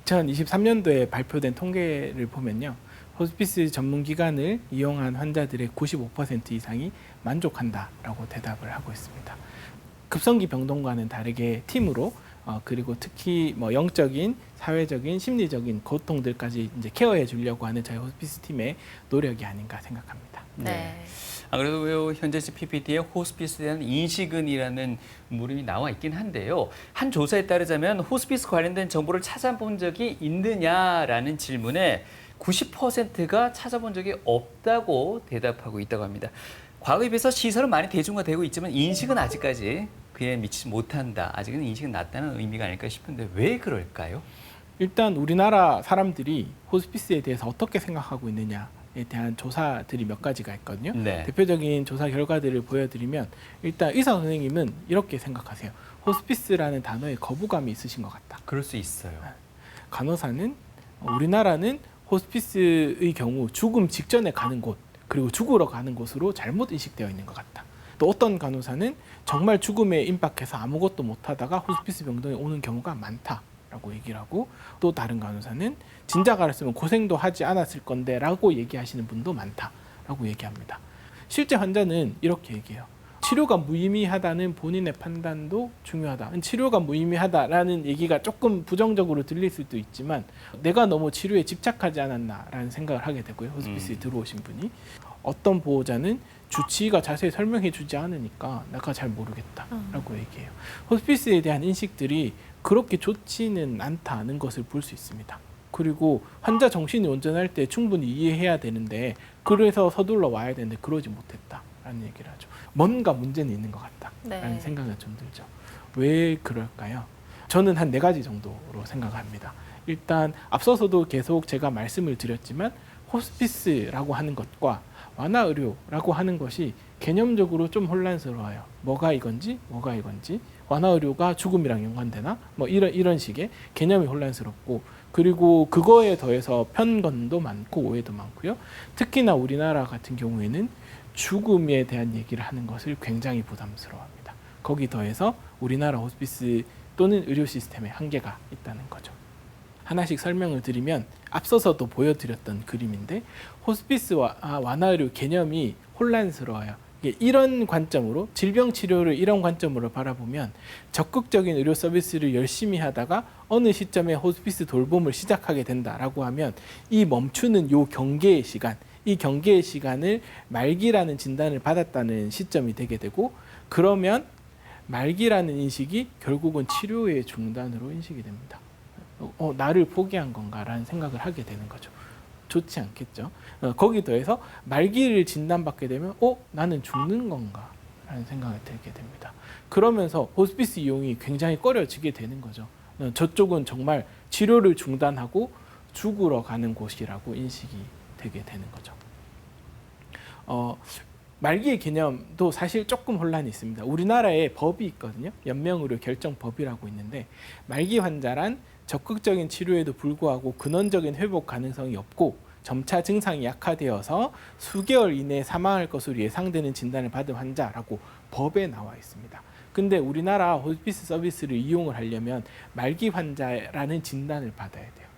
2023년도에 발표된 통계를 보면요. 호스피스 전문기관을 이용한 환자들의 95% 이상이 만족한다라고 대답을 하고 있습니다. 급성기 병동과는 다르게 팀으로 그리고 특히 영적인, 사회적인, 심리적인 고통들까지 이제 케어해 주려고 하는 저희 호스피스 팀의 노력이 아닌가 생각합니다. 네. 안 그래도 현재 PPT에 호스피스에 대한 인식은이라는 물음이 나와 있긴 한데요. 한 조사에 따르자면 호스피스 관련된 정보를 찾아본 적이 있느냐라는 질문에 90%가 찾아본 적이 없다고 대답하고 있다고 합니다. 과거에 비해서 시설은 많이 대중화되고 있지만 인식은 아직까지 그에 미치지 못한다. 아직은 인식은 낮다는 의미가 아닐까 싶은데 왜 그럴까요? 일단 우리나라 사람들이 호스피스에 대해서 어떻게 생각하고 있느냐에 대한 조사들이 몇 가지가 있거든요. 네. 대표적인 조사 결과들을 보여드리면 일단 의사 선생님은 이렇게 생각하세요. 호스피스라는 단어에 거부감이 있으신 것 같다. 그럴 수 있어요. 간호사는 우리나라는 호스피스의 경우 죽음 직전에 가는 곳 그리고 죽으러 가는 곳으로 잘못 인식되어 있는 것 같다. 또 어떤 간호사는 정말 죽음에 임박해서 아무것도 못하다가 호스피스 병동에 오는 경우가 많다라고 얘기를 하고 또 다른 간호사는 진작 알았으면 고생도 하지 않았을 건데 라고 얘기하시는 분도 많다라고 얘기합니다. 실제 환자는 이렇게 얘기해요. 치료가 무의미하다는 본인의 판단도 중요하다. 치료가 무의미하다라는 얘기가 조금 부정적으로 들릴 수도 있지만 내가 너무 치료에 집착하지 않았나라는 생각을 하게 되고요. 호스피스에 들어오신 분이. 어떤 보호자는 주치의가 자세히 설명해 주지 않으니까 내가 잘 모르겠다라고 얘기해요. 호스피스에 대한 인식들이 그렇게 좋지는 않다는 것을 볼 수 있습니다. 그리고 환자 정신이 온전할 때 충분히 이해해야 되는데 그래서 서둘러 와야 되는데 그러지 못했다라는 얘기를 하죠. 뭔가 문제는 있는 것 같다라는 생각은 좀 들죠. 왜 그럴까요? 저는 한 4가지 정도로 생각합니다. 일단 앞서서도 계속 제가 말씀을 드렸지만 호스피스라고 하는 것과 완화의료라고 하는 것이 개념적으로 좀 혼란스러워요. 뭐가 이건지 뭐가 이건지 완화의료가 죽음이랑 연관되나? 이런 식의 개념이 혼란스럽고 그리고 그거에 더해서 편견도 많고 오해도 많고요. 특히나 우리나라 같은 경우에는 죽음에 대한 얘기를 하는 것을 굉장히 부담스러워합니다. 거기 더해서 우리나라 호스피스 또는 의료 시스템에 한계가 있다는 거죠. 하나씩 설명을 드리면 앞서서도 보여드렸던 그림인데 호스피스와 완화의료 개념이 혼란스러워요. 이런 관점으로 질병 치료를 이런 관점으로 바라보면 적극적인 의료 서비스를 열심히 하다가 어느 시점에 호스피스 돌봄을 시작하게 된다라고 하면 이 멈추는 요 경계의 시간 이 경계의 시간을 말기라는 진단을 받았다는 시점이 되게 되고, 그러면 말기라는 인식이 결국은 치료의 중단으로 인식이 됩니다. 나를 포기한 건가라는 생각을 하게 되는 거죠. 좋지 않겠죠. 거기 더해서 말기를 진단받게 되면 나는 죽는 건가 라는 생각이 들게 됩니다. 그러면서 호스피스 이용이 굉장히 꺼려지게 되는 거죠. 저쪽은 정말 치료를 중단하고 죽으러 가는 곳이라고 인식이 되게 되는 거죠. 말기의 개념도 사실 조금 혼란이 있습니다. 우리나라에 법이 있거든요. 연명의료 결정법이라고 있는데, 말기 환자란 적극적인 치료에도 불구하고 근원적인 회복 가능성이 없고 점차 증상이 약화되어서 수개월 이내에 사망할 것으로 예상되는 진단을 받은 환자라고 법에 나와 있습니다. 근데 우리나라 호스피스 서비스를 이용을 하려면 말기 환자라는 진단을 받아야 돼요.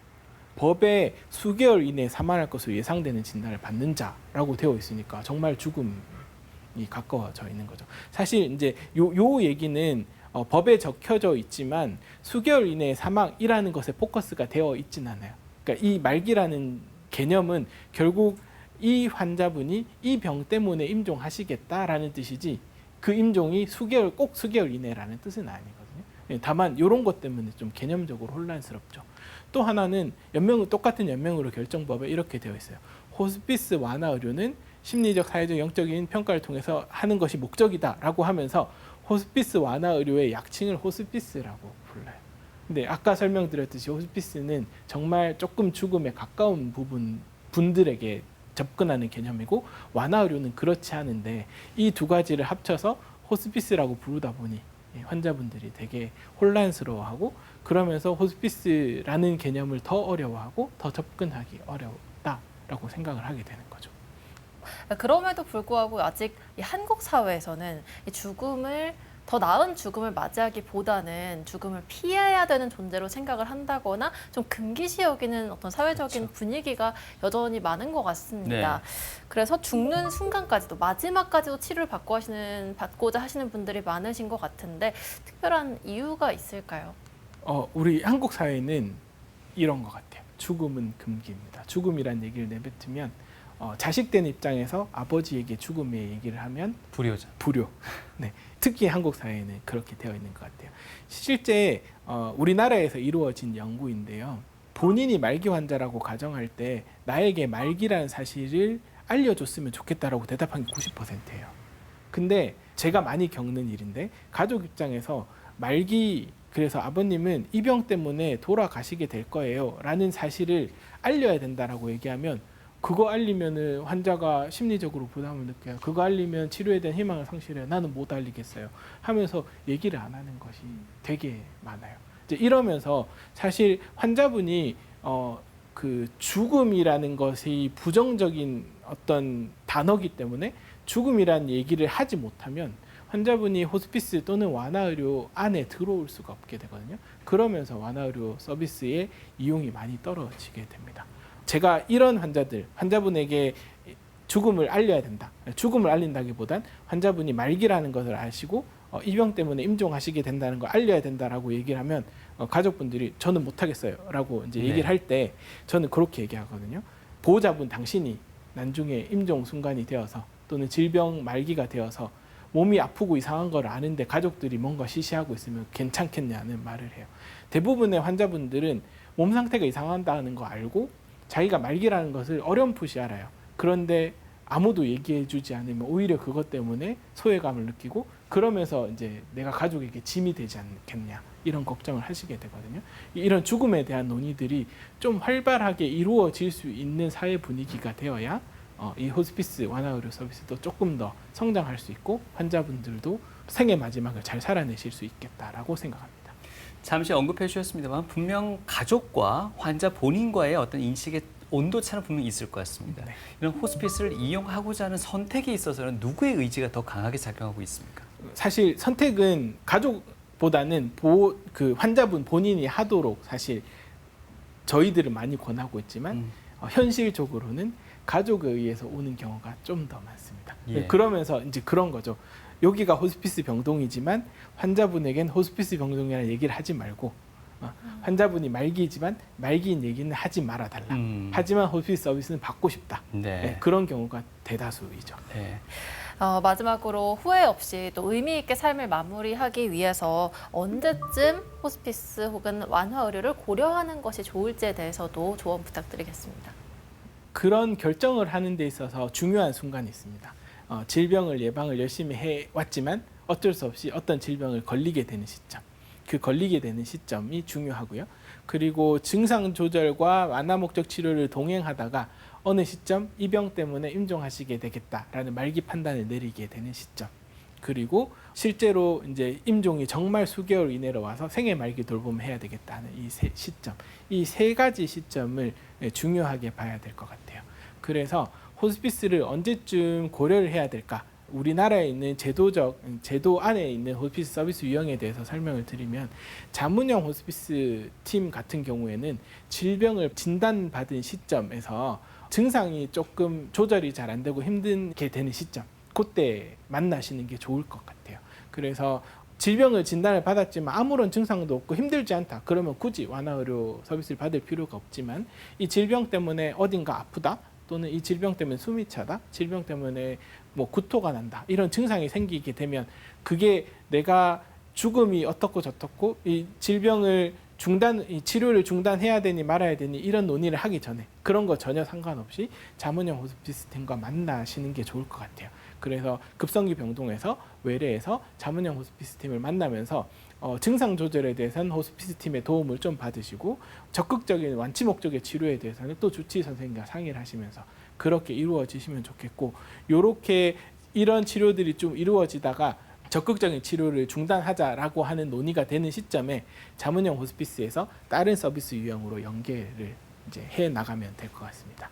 법에 수개월 이내에 사망할 것으로 예상되는 진단을 받는 자라고 되어 있으니까 정말 죽음이 가까워져 있는 거죠. 사실 이제 요 얘기는 법에 적혀져 있지만 수개월 이내에 사망이라는 것에 포커스가 되어 있진 않아요. 그러니까 이 말기라는 개념은 결국 이 환자분이 이 병 때문에 임종하시겠다라는 뜻이지, 그 임종이 꼭 수개월 이내라는 뜻은 아니거든요. 다만 이런 것 때문에 좀 개념적으로 혼란스럽죠. 또 하나는 똑같은 연명의료 결정법에 이렇게 되어 있어요. 호스피스 완화 의료는 심리적, 사회적, 영적인 평가를 통해서 하는 것이 목적이다라고 하면서 호스피스 완화 의료의 약칭을 호스피스라고 불러요. 근데 아까 설명드렸듯이 호스피스는 정말 조금 죽음에 가까운 분들에게 접근하는 개념이고, 완화 의료는 그렇지 않은데 이 두 가지를 합쳐서 호스피스라고 부르다 보니 환자분들이 되게 혼란스러워하고, 그러면서 호스피스라는 개념을 더 어려워하고 더 접근하기 어렵다라고 생각을 하게 되는 거죠. 그럼에도 불구하고 아직 이 한국 사회에서는 이 죽음을 더 나은 죽음을 맞이하기보다는 죽음을 피해야 되는 존재로 생각을 한다거나 좀 금기시 여기는 어떤 사회적인 그렇죠. 분위기가 여전히 많은 것 같습니다. 네. 그래서 죽는 순간까지도, 마지막까지도 치료를 받고자 하시는 분들이 많으신 것 같은데 특별한 이유가 있을까요? 우리 한국 사회는 이런 것 같아요. 죽음은 금기입니다. 죽음이란 얘기를 내뱉으면 자식된 입장에서 아버지에게 죽음의 얘기를 하면 불효죠. 불효. 네, 특히 한국 사회는 그렇게 되어 있는 것 같아요. 실제 우리나라에서 이루어진 연구인데요. 본인이 말기 환자라고 가정할 때 나에게 말기라는 사실을 알려줬으면 좋겠다라고 대답한 게 90%예요. 근데 제가 많이 겪는 일인데, 가족 입장에서 말기, 그래서 아버님은 이 병 때문에 돌아가시게 될 거예요 라는 사실을 알려야 된다라고 얘기하면, 그거 알리면 환자가 심리적으로 부담을 느껴요. 그거 알리면 치료에 대한 희망을 상실해요. 나는 못 알리겠어요 하면서 얘기를 안 하는 것이 되게 많아요. 이제 이러면서 사실 환자분이 그 죽음이라는 것이 부정적인 어떤 단어기 때문에 죽음이라는 얘기를 하지 못하면 환자분이 호스피스 또는 완화의료 안에 들어올 수가 없게 되거든요. 그러면서 완화의료 서비스의 이용이 많이 떨어지게 됩니다. 제가 이런 환자분에게 죽음을 알려야 된다. 죽음을 알린다기보단 환자분이 말기라는 것을 아시고 이 병 때문에 임종하시게 된다는 걸 알려야 된다라고 얘기를 하면 가족분들이 저는 못하겠어요 라고 이제 얘기를 할 때 저는 그렇게 얘기하거든요. 보호자분 당신이 나중에 임종 순간이 되어서 또는 질병 말기가 되어서 몸이 아프고 이상한 걸 아는데 가족들이 뭔가 시시하고 있으면 괜찮겠냐는 말을 해요. 대부분의 환자분들은 몸 상태가 이상하다는 거 알고 자기가 말기라는 것을 어렴풋이 알아요. 그런데 아무도 얘기해주지 않으면 오히려 그것 때문에 소외감을 느끼고, 그러면서 이제 내가 가족에게 짐이 되지 않겠냐 이런 걱정을 하시게 되거든요. 이런 죽음에 대한 논의들이 좀 활발하게 이루어질 수 있는 사회 분위기가 되어야 이 호스피스 완화의료 서비스도 조금 더 성장할 수 있고 환자분들도 생의 마지막을 잘 살아내실 수 있겠다라고 생각합니다. 잠시 언급해 주셨습니다만 분명 가족과 환자 본인과의 어떤 인식의 온도차는 분명히 있을 것 같습니다. 네. 이런 호스피스를 이용하고자 하는 선택에 있어서는 누구의 의지가 더 강하게 작용하고 있습니까? 사실 선택은 가족보다는 그 환자분 본인이 하도록 사실 저희들은 많이 권하고 있지만 현실적으로는 가족에 의해서 오는 경우가 좀 더 많습니다. 그러면서 이제 그런 거죠. 여기가 호스피스 병동이지만 환자분에겐 호스피스 병동이라는 얘기를 하지 말고 환자분이 말기지만 말기인 얘기는 하지 말아달라. 하지만 호스피스 서비스는 받고 싶다. 네, 그런 경우가 대다수이죠. 네. 마지막으로 후회 없이 또 의미 있게 삶을 마무리하기 위해서 언제쯤 호스피스 혹은 완화 의료를 고려하는 것이 좋을지에 대해서도 조언 부탁드리겠습니다. 그런 결정을 하는 데 있어서 중요한 순간이 있습니다. 질병을 예방을 열심히 해왔지만 어쩔 수 없이 어떤 질병을 걸리게 되는 시점, 그 걸리게 되는 시점이 중요하고요. 그리고 증상 조절과 완화 목적 치료를 동행하다가 어느 시점 이 병 때문에 임종하시게 되겠다라는 말기 판단을 내리게 되는 시점, 그리고 실제로 이제 임종이 정말 수개월 이내로 와서 생애 말기 돌봄을 해야 되겠다는 이 시점, 이 세 가지 시점을 중요하게 봐야 될 것 같아요. 그래서 호스피스를 언제쯤 고려를 해야 될까? 우리나라에 있는 제도 안에 있는 호스피스 서비스 유형에 대해서 설명을 드리면, 자문형 호스피스 팀 같은 경우에는 질병을 진단받은 시점에서 증상이 조금 조절이 잘 안 되고 힘들게 되는 시점, 그때 만나시는 게 좋을 것 같아요. 그래서 질병을 진단을 받았지만 아무런 증상도 없고 힘들지 않다, 그러면 굳이 완화의료 서비스를 받을 필요가 없지만, 이 질병 때문에 어딘가 아프다, 또는 이 질병 때문에 숨이 차다, 질병 때문에 뭐 구토가 난다, 이런 증상이 생기게 되면 그게 내가 죽음이 어떻고 저떻고 이 질병을 이 치료를 중단해야 되니 말아야 되니 이런 논의를 하기 전에 그런 거 전혀 상관없이 자문형 호스피스 팀과 만나시는 게 좋을 것 같아요. 그래서 급성기 병동에서 외래에서 자문형 호스피스 팀을 만나면서 증상 조절에 대해서는 호스피스 팀의 도움을 좀 받으시고, 적극적인 완치 목적의 치료에 대해서는 또 주치의 선생님과 상의를 하시면서 그렇게 이루어지시면 좋겠고, 요렇게 이런 치료들이 좀 이루어지다가 적극적인 치료를 중단하자라고 하는 논의가 되는 시점에 자문형 호스피스에서 다른 서비스 유형으로 연계를 이제 해 나가면 될 것 같습니다.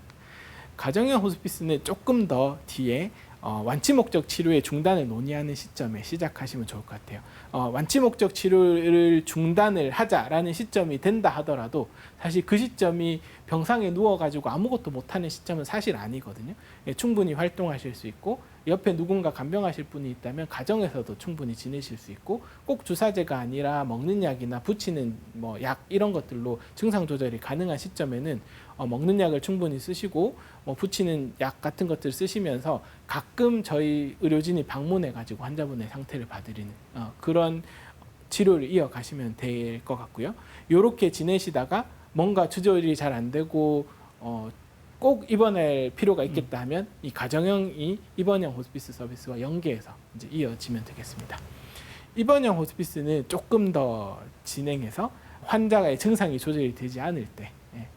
가정형 호스피스는 조금 더 뒤에 완치 목적 치료의 중단을 논의하는 시점에 시작하시면 좋을 것 같아요. 완치 목적 치료를 중단을 하자라는 시점이 된다 하더라도 사실 그 시점이 병상에 누워가지고 아무것도 못하는 시점은 사실 아니거든요. 충분히 활동하실 수 있고, 옆에 누군가 간병하실 분이 있다면 가정에서도 충분히 지내실 수 있고, 꼭 주사제가 아니라 먹는 약이나 붙이는 뭐 약 이런 것들로 증상 조절이 가능한 시점에는 먹는 약을 충분히 쓰시고 붙이는 약 같은 것들 쓰시면서 가끔 저희 의료진이 방문해 가지고 환자분의 상태를 봐드리는 그런 치료를 이어가시면 될 것 같고요. 이렇게 지내시다가 뭔가 조절이 잘 안 되고 꼭 입원할 필요가 있겠다 하면 이 가정형이 입원형 호스피스 서비스와 연계해서 이제 이어지면 되겠습니다. 입원형 호스피스는 조금 더 진행해서 환자의 증상이 조절이 되지 않을 때,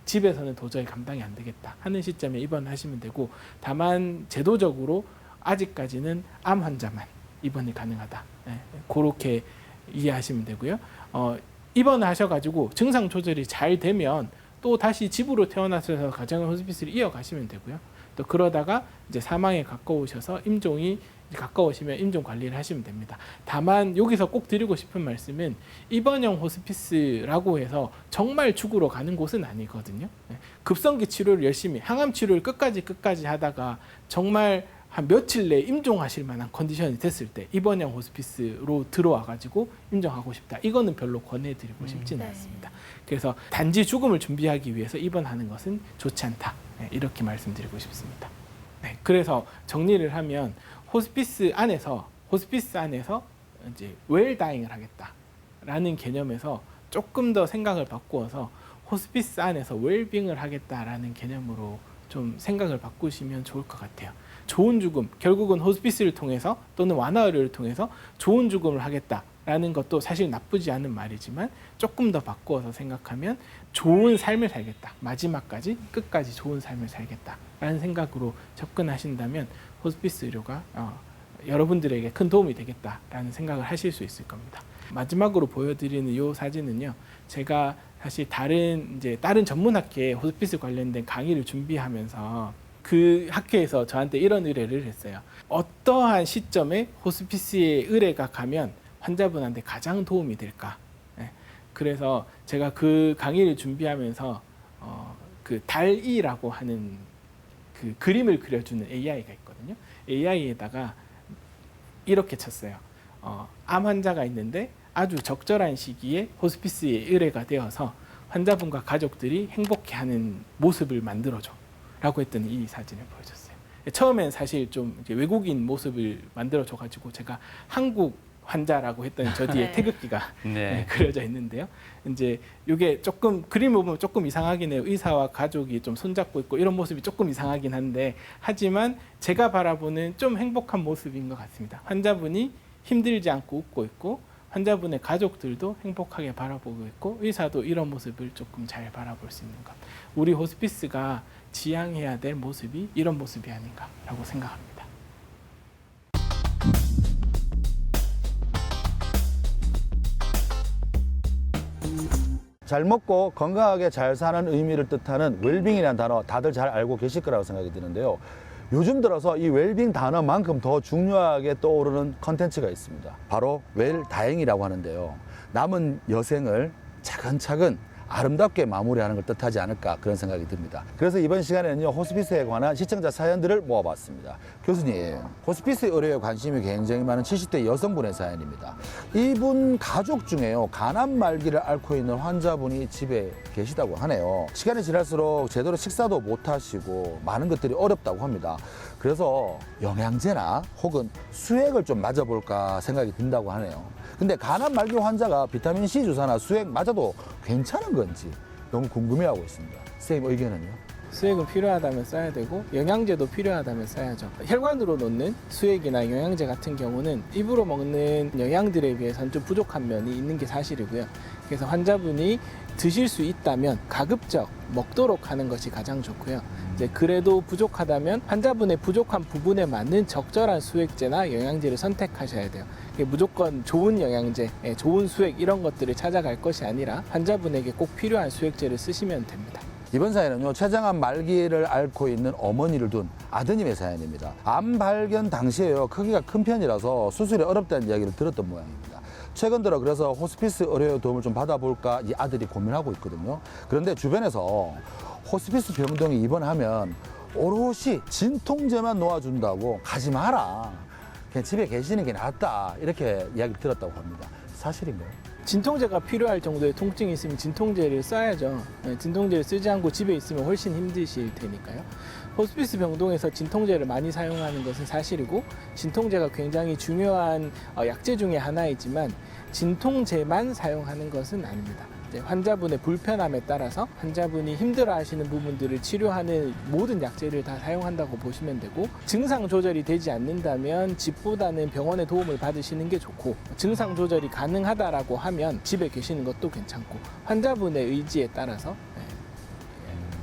집에서는 도저히 감당이 안 되겠다 하는 시점에 입원하시면 되고, 다만 제도적으로 아직까지는 암 환자만 입원이 가능하다, 그렇게 이해하시면 되고요. 입원을 하셔가지고 증상 조절이 잘 되면 또 다시 집으로 퇴원하셔서 가정형 호스피스를 이어가시면 되고요. 또 그러다가 이제 사망에 가까우셔서 임종이 가까우시면 임종 관리를 하시면 됩니다. 다만 여기서 꼭 드리고 싶은 말씀은 입원형 호스피스라고 해서 정말 죽으러 가는 곳은 아니거든요. 급성기 치료를 열심히, 항암 치료를 끝까지 하다가 정말 한 며칠 내에 임종하실 만한 컨디션이 됐을 때 입원형 호스피스로 들어와가지고 임종하고 싶다, 이거는 별로 권해드리고 싶지는 않습니다. 그래서 단지 죽음을 준비하기 위해서 입원하는 것은 좋지 않다, 이렇게 말씀드리고 싶습니다. 그래서 정리를 하면 호스피스 안에서 이제 웰다잉을 하겠다라는 개념에서 조금 더 생각을 바꾸어서 호스피스 안에서 웰빙을 하겠다라는 개념으로 좀 생각을 바꾸시면 좋을 것 같아요. 좋은 죽음, 결국은 호스피스를 통해서 또는 완화의료를 통해서 좋은 죽음을 하겠다라는 것도 사실 나쁘지 않은 말이지만, 조금 더 바꾸어서 생각하면 좋은 삶을 살겠다, 마지막까지 끝까지 좋은 삶을 살겠다라는 생각으로 접근하신다면 호스피스 의료가 여러분들에게 큰 도움이 되겠다라는 생각을 하실 수 있을 겁니다. 마지막으로 보여드리는 이 사진은요, 제가 사실 다른 전문학회에 호스피스 관련된 강의를 준비하면서 그 학회에서 저한테 이런 의뢰를 했어요. 어떠한 시점에 호스피스에 의뢰가 가면 환자분한테 가장 도움이 될까? 그래서 제가 그 강의를 준비하면서 그 달이라고 하는 그 그림을 그려주는 AI가 있거든요. AI에다가 이렇게 쳤어요. 암 환자가 있는데 아주 적절한 시기에 호스피스에 의뢰가 되어서 환자분과 가족들이 행복해하는 모습을 만들어줘 라고 했더니 이 사진을 보여줬어요. 처음엔 사실 좀 이제 외국인 모습을 만들어줘가지고 제가 한국 환자라고 했더니 저 뒤에 태극기가 그려져 있는데요. 이제 이게 조금 그림을 보면 조금 이상하긴 해요. 의사와 가족이 좀 손잡고 있고 이런 모습이 조금 이상하긴 한데, 하지만 제가 바라보는 좀 행복한 모습인 것 같습니다. 환자분이 힘들지 않고 웃고 있고 환자분의 가족들도 행복하게 바라보고 있고 의사도 이런 모습을 조금 잘 바라볼 수 있는 것. 우리 호스피스가 지향해야 될 모습이 이런 모습이 아닌가라고 생각합니다. 잘 먹고 건강하게 잘 사는 의미를 뜻하는 웰빙이라는 단어 다들 잘 알고 계실 거라고 생각이 드는데요. 요즘 들어서 이 웰빙 단어만큼 더 중요하게 떠오르는 컨텐츠가 있습니다. 바로 웰다행이라고 하는데요. 남은 여생을 차근차근 아름답게 마무리하는 걸 뜻하지 않을까 그런 생각이 듭니다. 그래서 이번 시간에는요, 호스피스에 관한 시청자 사연들을 모아봤습니다. 교수님, 호스피스 의료에 관심이 굉장히 많은 70대 여성분의 사연입니다. 이분 가족 중에요, 간암 말기를 앓고 있는 환자분이 집에 계시다고 하네요. 시간이 지날수록 제대로 식사도 못 하시고 많은 것들이 어렵다고 합니다. 그래서 영양제나 혹은 수액을 좀 맞아볼까 생각이 든다고 하네요. 근데 간암 말기 환자가 비타민C 주사나 수액 맞아도 괜찮은 건지 너무 궁금해하고 있습니다. 선생님 의견은요? 수액은 필요하다면 써야 되고 영양제도 필요하다면 써야죠. 혈관으로 놓는 수액이나 영양제 같은 경우는 입으로 먹는 영양들에 비해서는 좀 부족한 면이 있는 게 사실이고요. 그래서 환자분이 드실 수 있다면 가급적 먹도록 하는 것이 가장 좋고요. 이제 그래도 부족하다면 환자분의 부족한 부분에 맞는 적절한 수액제나 영양제를 선택하셔야 돼요. 무조건 좋은 영양제, 좋은 수액 이런 것들을 찾아갈 것이 아니라 환자분에게 꼭 필요한 수액제를 쓰시면 됩니다. 이번 사연은요, 췌장암 말기를 앓고 있는 어머니를 둔 아드님의 사연입니다. 암 발견 당시에요, 크기가 큰 편이라서 수술이 어렵다는 이야기를 들었던 모양입니다. 최근 들어 그래서 호스피스 의료의 도움을 좀 받아볼까 이 아들이 고민하고 있거든요. 그런데 주변에서 호스피스 병동에 입원하면 오롯이 진통제만 놓아준다고 가지 마라, 그냥 집에 계시는 게 낫다, 이렇게 이야기를 들었다고 합니다. 사실인가요? 진통제가 필요할 정도의 통증이 있으면 진통제를 써야죠. 진통제를 쓰지 않고 집에 있으면 훨씬 힘드실 테니까요. 호스피스 병동에서 진통제를 많이 사용하는 것은 사실이고 진통제가 굉장히 중요한 약제 중에 하나이지만 진통제만 사용하는 것은 아닙니다. 환자분의 불편함에 따라서 환자분이 힘들어하시는 부분들을 치료하는 모든 약제를 다 사용한다고 보시면 되고, 증상 조절이 되지 않는다면 집보다는 병원의 도움을 받으시는 게 좋고, 증상 조절이 가능하다라고 하면 집에 계시는 것도 괜찮고, 환자분의 의지에 따라서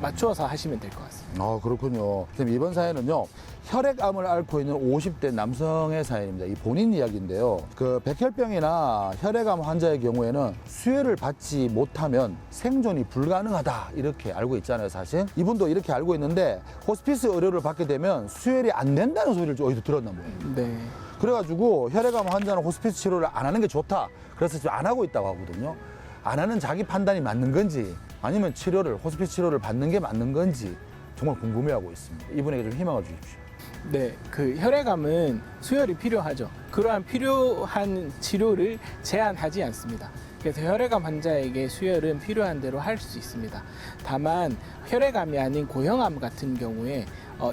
맞추어서 하시면 될 것 같습니다. 아, 그렇군요. 선생님, 이번 사연은요, 혈액암을 앓고 있는 50대 남성의 사연입니다. 이 본인 이야기인데요. 그 백혈병이나 혈액암 환자의 경우에는 수혈을 받지 못하면 생존이 불가능하다, 이렇게 알고 있잖아요, 사실. 이분도 이렇게 알고 있는데 호스피스 의료를 받게 되면 수혈이 안 된다는 소리를 어디서 들었나 봐요. 네. 그래가지고 혈액암 환자는 호스피스 치료를 안 하는 게 좋다, 그래서 지금 안 하고 있다고 하거든요. 안 하는 자기 판단이 맞는 건지 아니면 호스피스 치료를 받는 게 맞는 건지 정말 궁금해하고 있습니다. 이분에게 좀 희망을 주십시오. 네, 그 혈액암은 수혈이 필요하죠. 그러한 필요한 치료를 제한하지 않습니다. 그래서 혈액암 환자에게 수혈은 필요한 대로 할 수 있습니다. 다만 혈액암이 아닌 고형암 같은 경우에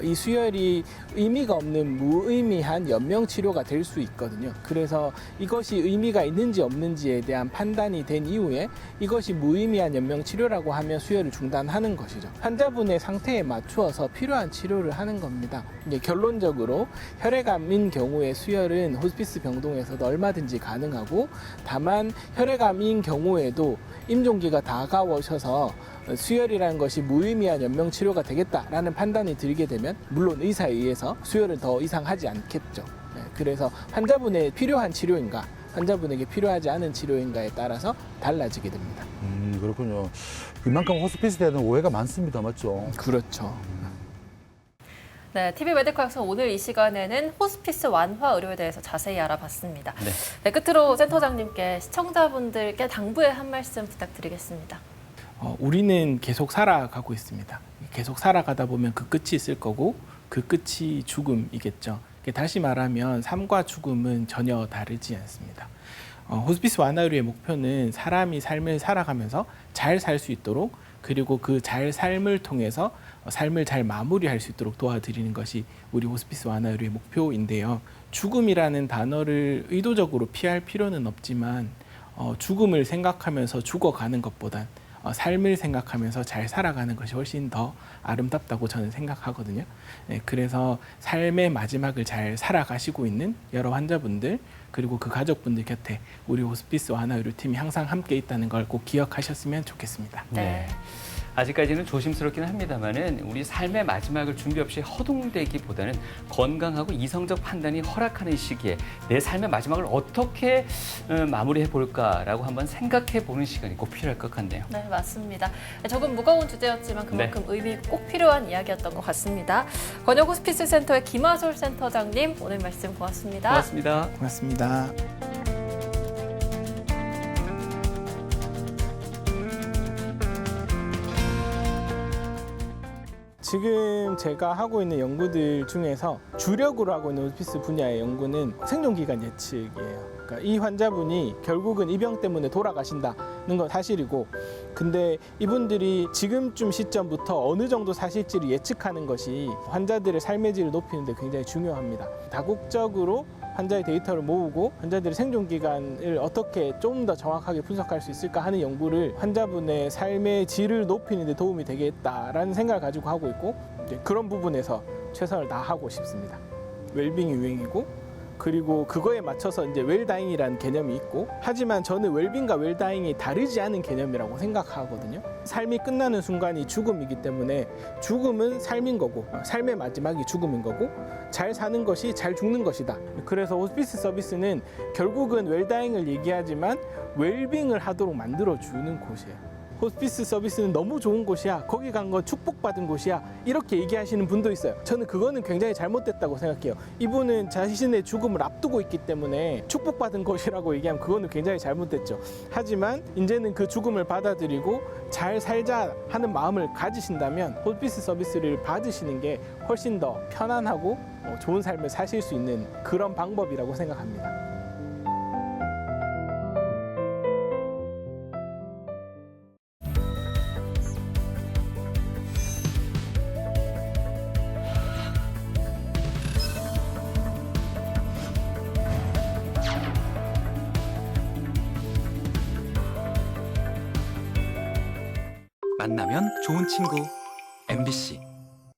이 수혈이 의미가 없는 무의미한 연명 치료가 될 수 있거든요. 그래서 이것이 의미가 있는지 없는지에 대한 판단이 된 이후에 이것이 무의미한 연명 치료라고 하면 수혈을 중단하는 것이죠. 환자분의 상태에 맞추어서 필요한 치료를 하는 겁니다. 결론적으로 혈액암인 경우에 수혈은 호스피스 병동에서도 얼마든지 가능하고, 다만 혈액암인 경우에도 임종기가 다가오셔서 수혈이라는 것이 무의미한 연명 치료가 되겠다라는 판단이 들게 되면 물론 의사에 의해서 수혈을 더 이상 하지 않겠죠. 그래서 환자분의 필요한 치료인가, 환자분에게 필요하지 않은 치료인가에 따라서 달라지게 됩니다. 그렇군요. 이만큼 호스피스에 대한 오해가 많습니다. 맞죠? 그렇죠. 네, TV 메디컬에서 오늘 이 시간에는 호스피스 완화 의료에 대해서 자세히 알아봤습니다. 네, 끝으로 센터장님께 시청자분들께 당부의 한 말씀 부탁드리겠습니다. 우리는 계속 살아가고 있습니다. 계속 살아가다 보면 그 끝이 있을 거고 그 끝이 죽음이겠죠. 다시 말하면 삶과 죽음은 전혀 다르지 않습니다. 호스피스 완화 의료의 목표는 사람이 삶을 살아가면서 잘 살 수 있도록 그리고 그 잘 삶을 통해서 삶을 잘 마무리할 수 있도록 도와드리는 것이 우리 호스피스 완화 의료의 목표인데요. 죽음이라는 단어를 의도적으로 피할 필요는 없지만 죽음을 생각하면서 죽어가는 것보단 삶을 생각하면서 잘 살아가는 것이 훨씬 더 아름답다고 저는 생각하거든요. 그래서 삶의 마지막을 잘 살아가시고 있는 여러 환자분들 그리고 그 가족분들 곁에 우리 호스피스 완화 의료팀이 항상 함께 있다는 걸 꼭 기억하셨으면 좋겠습니다. 네. 아직까지는 조심스럽긴 합니다만은 우리 삶의 마지막을 준비 없이 허둥대기보다는 건강하고 이성적 판단이 허락하는 시기에 내 삶의 마지막을 어떻게 마무리해 볼까라고 한번 생각해 보는 시간이 꼭 필요할 것 같네요. 네, 맞습니다. 조금 무거운 주제였지만 그만큼 의미 꼭 필요한 이야기였던 것 같습니다. 권역 호스피스 센터의 김하솔 센터장님 오늘 말씀 고맙습니다. 고맙습니다. 고맙습니다. 지금 제가 하고 있는 연구들 중에서 주력으로 하고 있는 호스피스 분야의 연구는 생존기간 예측이에요. 그러니까 이 환자분이 결국은 이 병 때문에 돌아가신다는 건 사실이고, 근데 이분들이 지금쯤 시점부터 어느 정도 사실지를 예측하는 것이 환자들의 삶의 질을 높이는 데 굉장히 중요합니다. 다국적으로 환자의 데이터를 모으고 환자들의 생존 기간을 어떻게 좀 더 정확하게 분석할 수 있을까 하는 연구를 환자분의 삶의 질을 높이는 데 도움이 되겠다라는 생각을 가지고 하고 있고, 이제 그런 부분에서 최선을 다하고 싶습니다. 웰빙이 유행이고, 그리고 그거에 맞춰서 이제 웰다잉이라는 개념이 있고, 하지만 저는 웰빙과 웰다잉이 다르지 않은 개념이라고 생각하거든요. 삶이 끝나는 순간이 죽음이기 때문에 죽음은 삶인 거고, 삶의 마지막이 죽음인 거고, 잘 사는 것이 잘 죽는 것이다. 그래서 호스피스 서비스는 결국은 웰다잉을 얘기하지만 웰빙을 하도록 만들어주는 곳이에요. 호스피스 서비스는 너무 좋은 곳이야, 거기 간 건 축복받은 곳이야, 이렇게 얘기하시는 분도 있어요. 저는 그거는 굉장히 잘못됐다고 생각해요. 이분은 자신의 죽음을 앞두고 있기 때문에 축복받은 곳이라고 얘기하면 그거는 굉장히 잘못됐죠. 하지만 이제는 그 죽음을 받아들이고 잘 살자 하는 마음을 가지신다면 호스피스 서비스를 받으시는 게 훨씬 더 편안하고 좋은 삶을 사실 수 있는 그런 방법이라고 생각합니다. 만나면 좋은 친구 MBC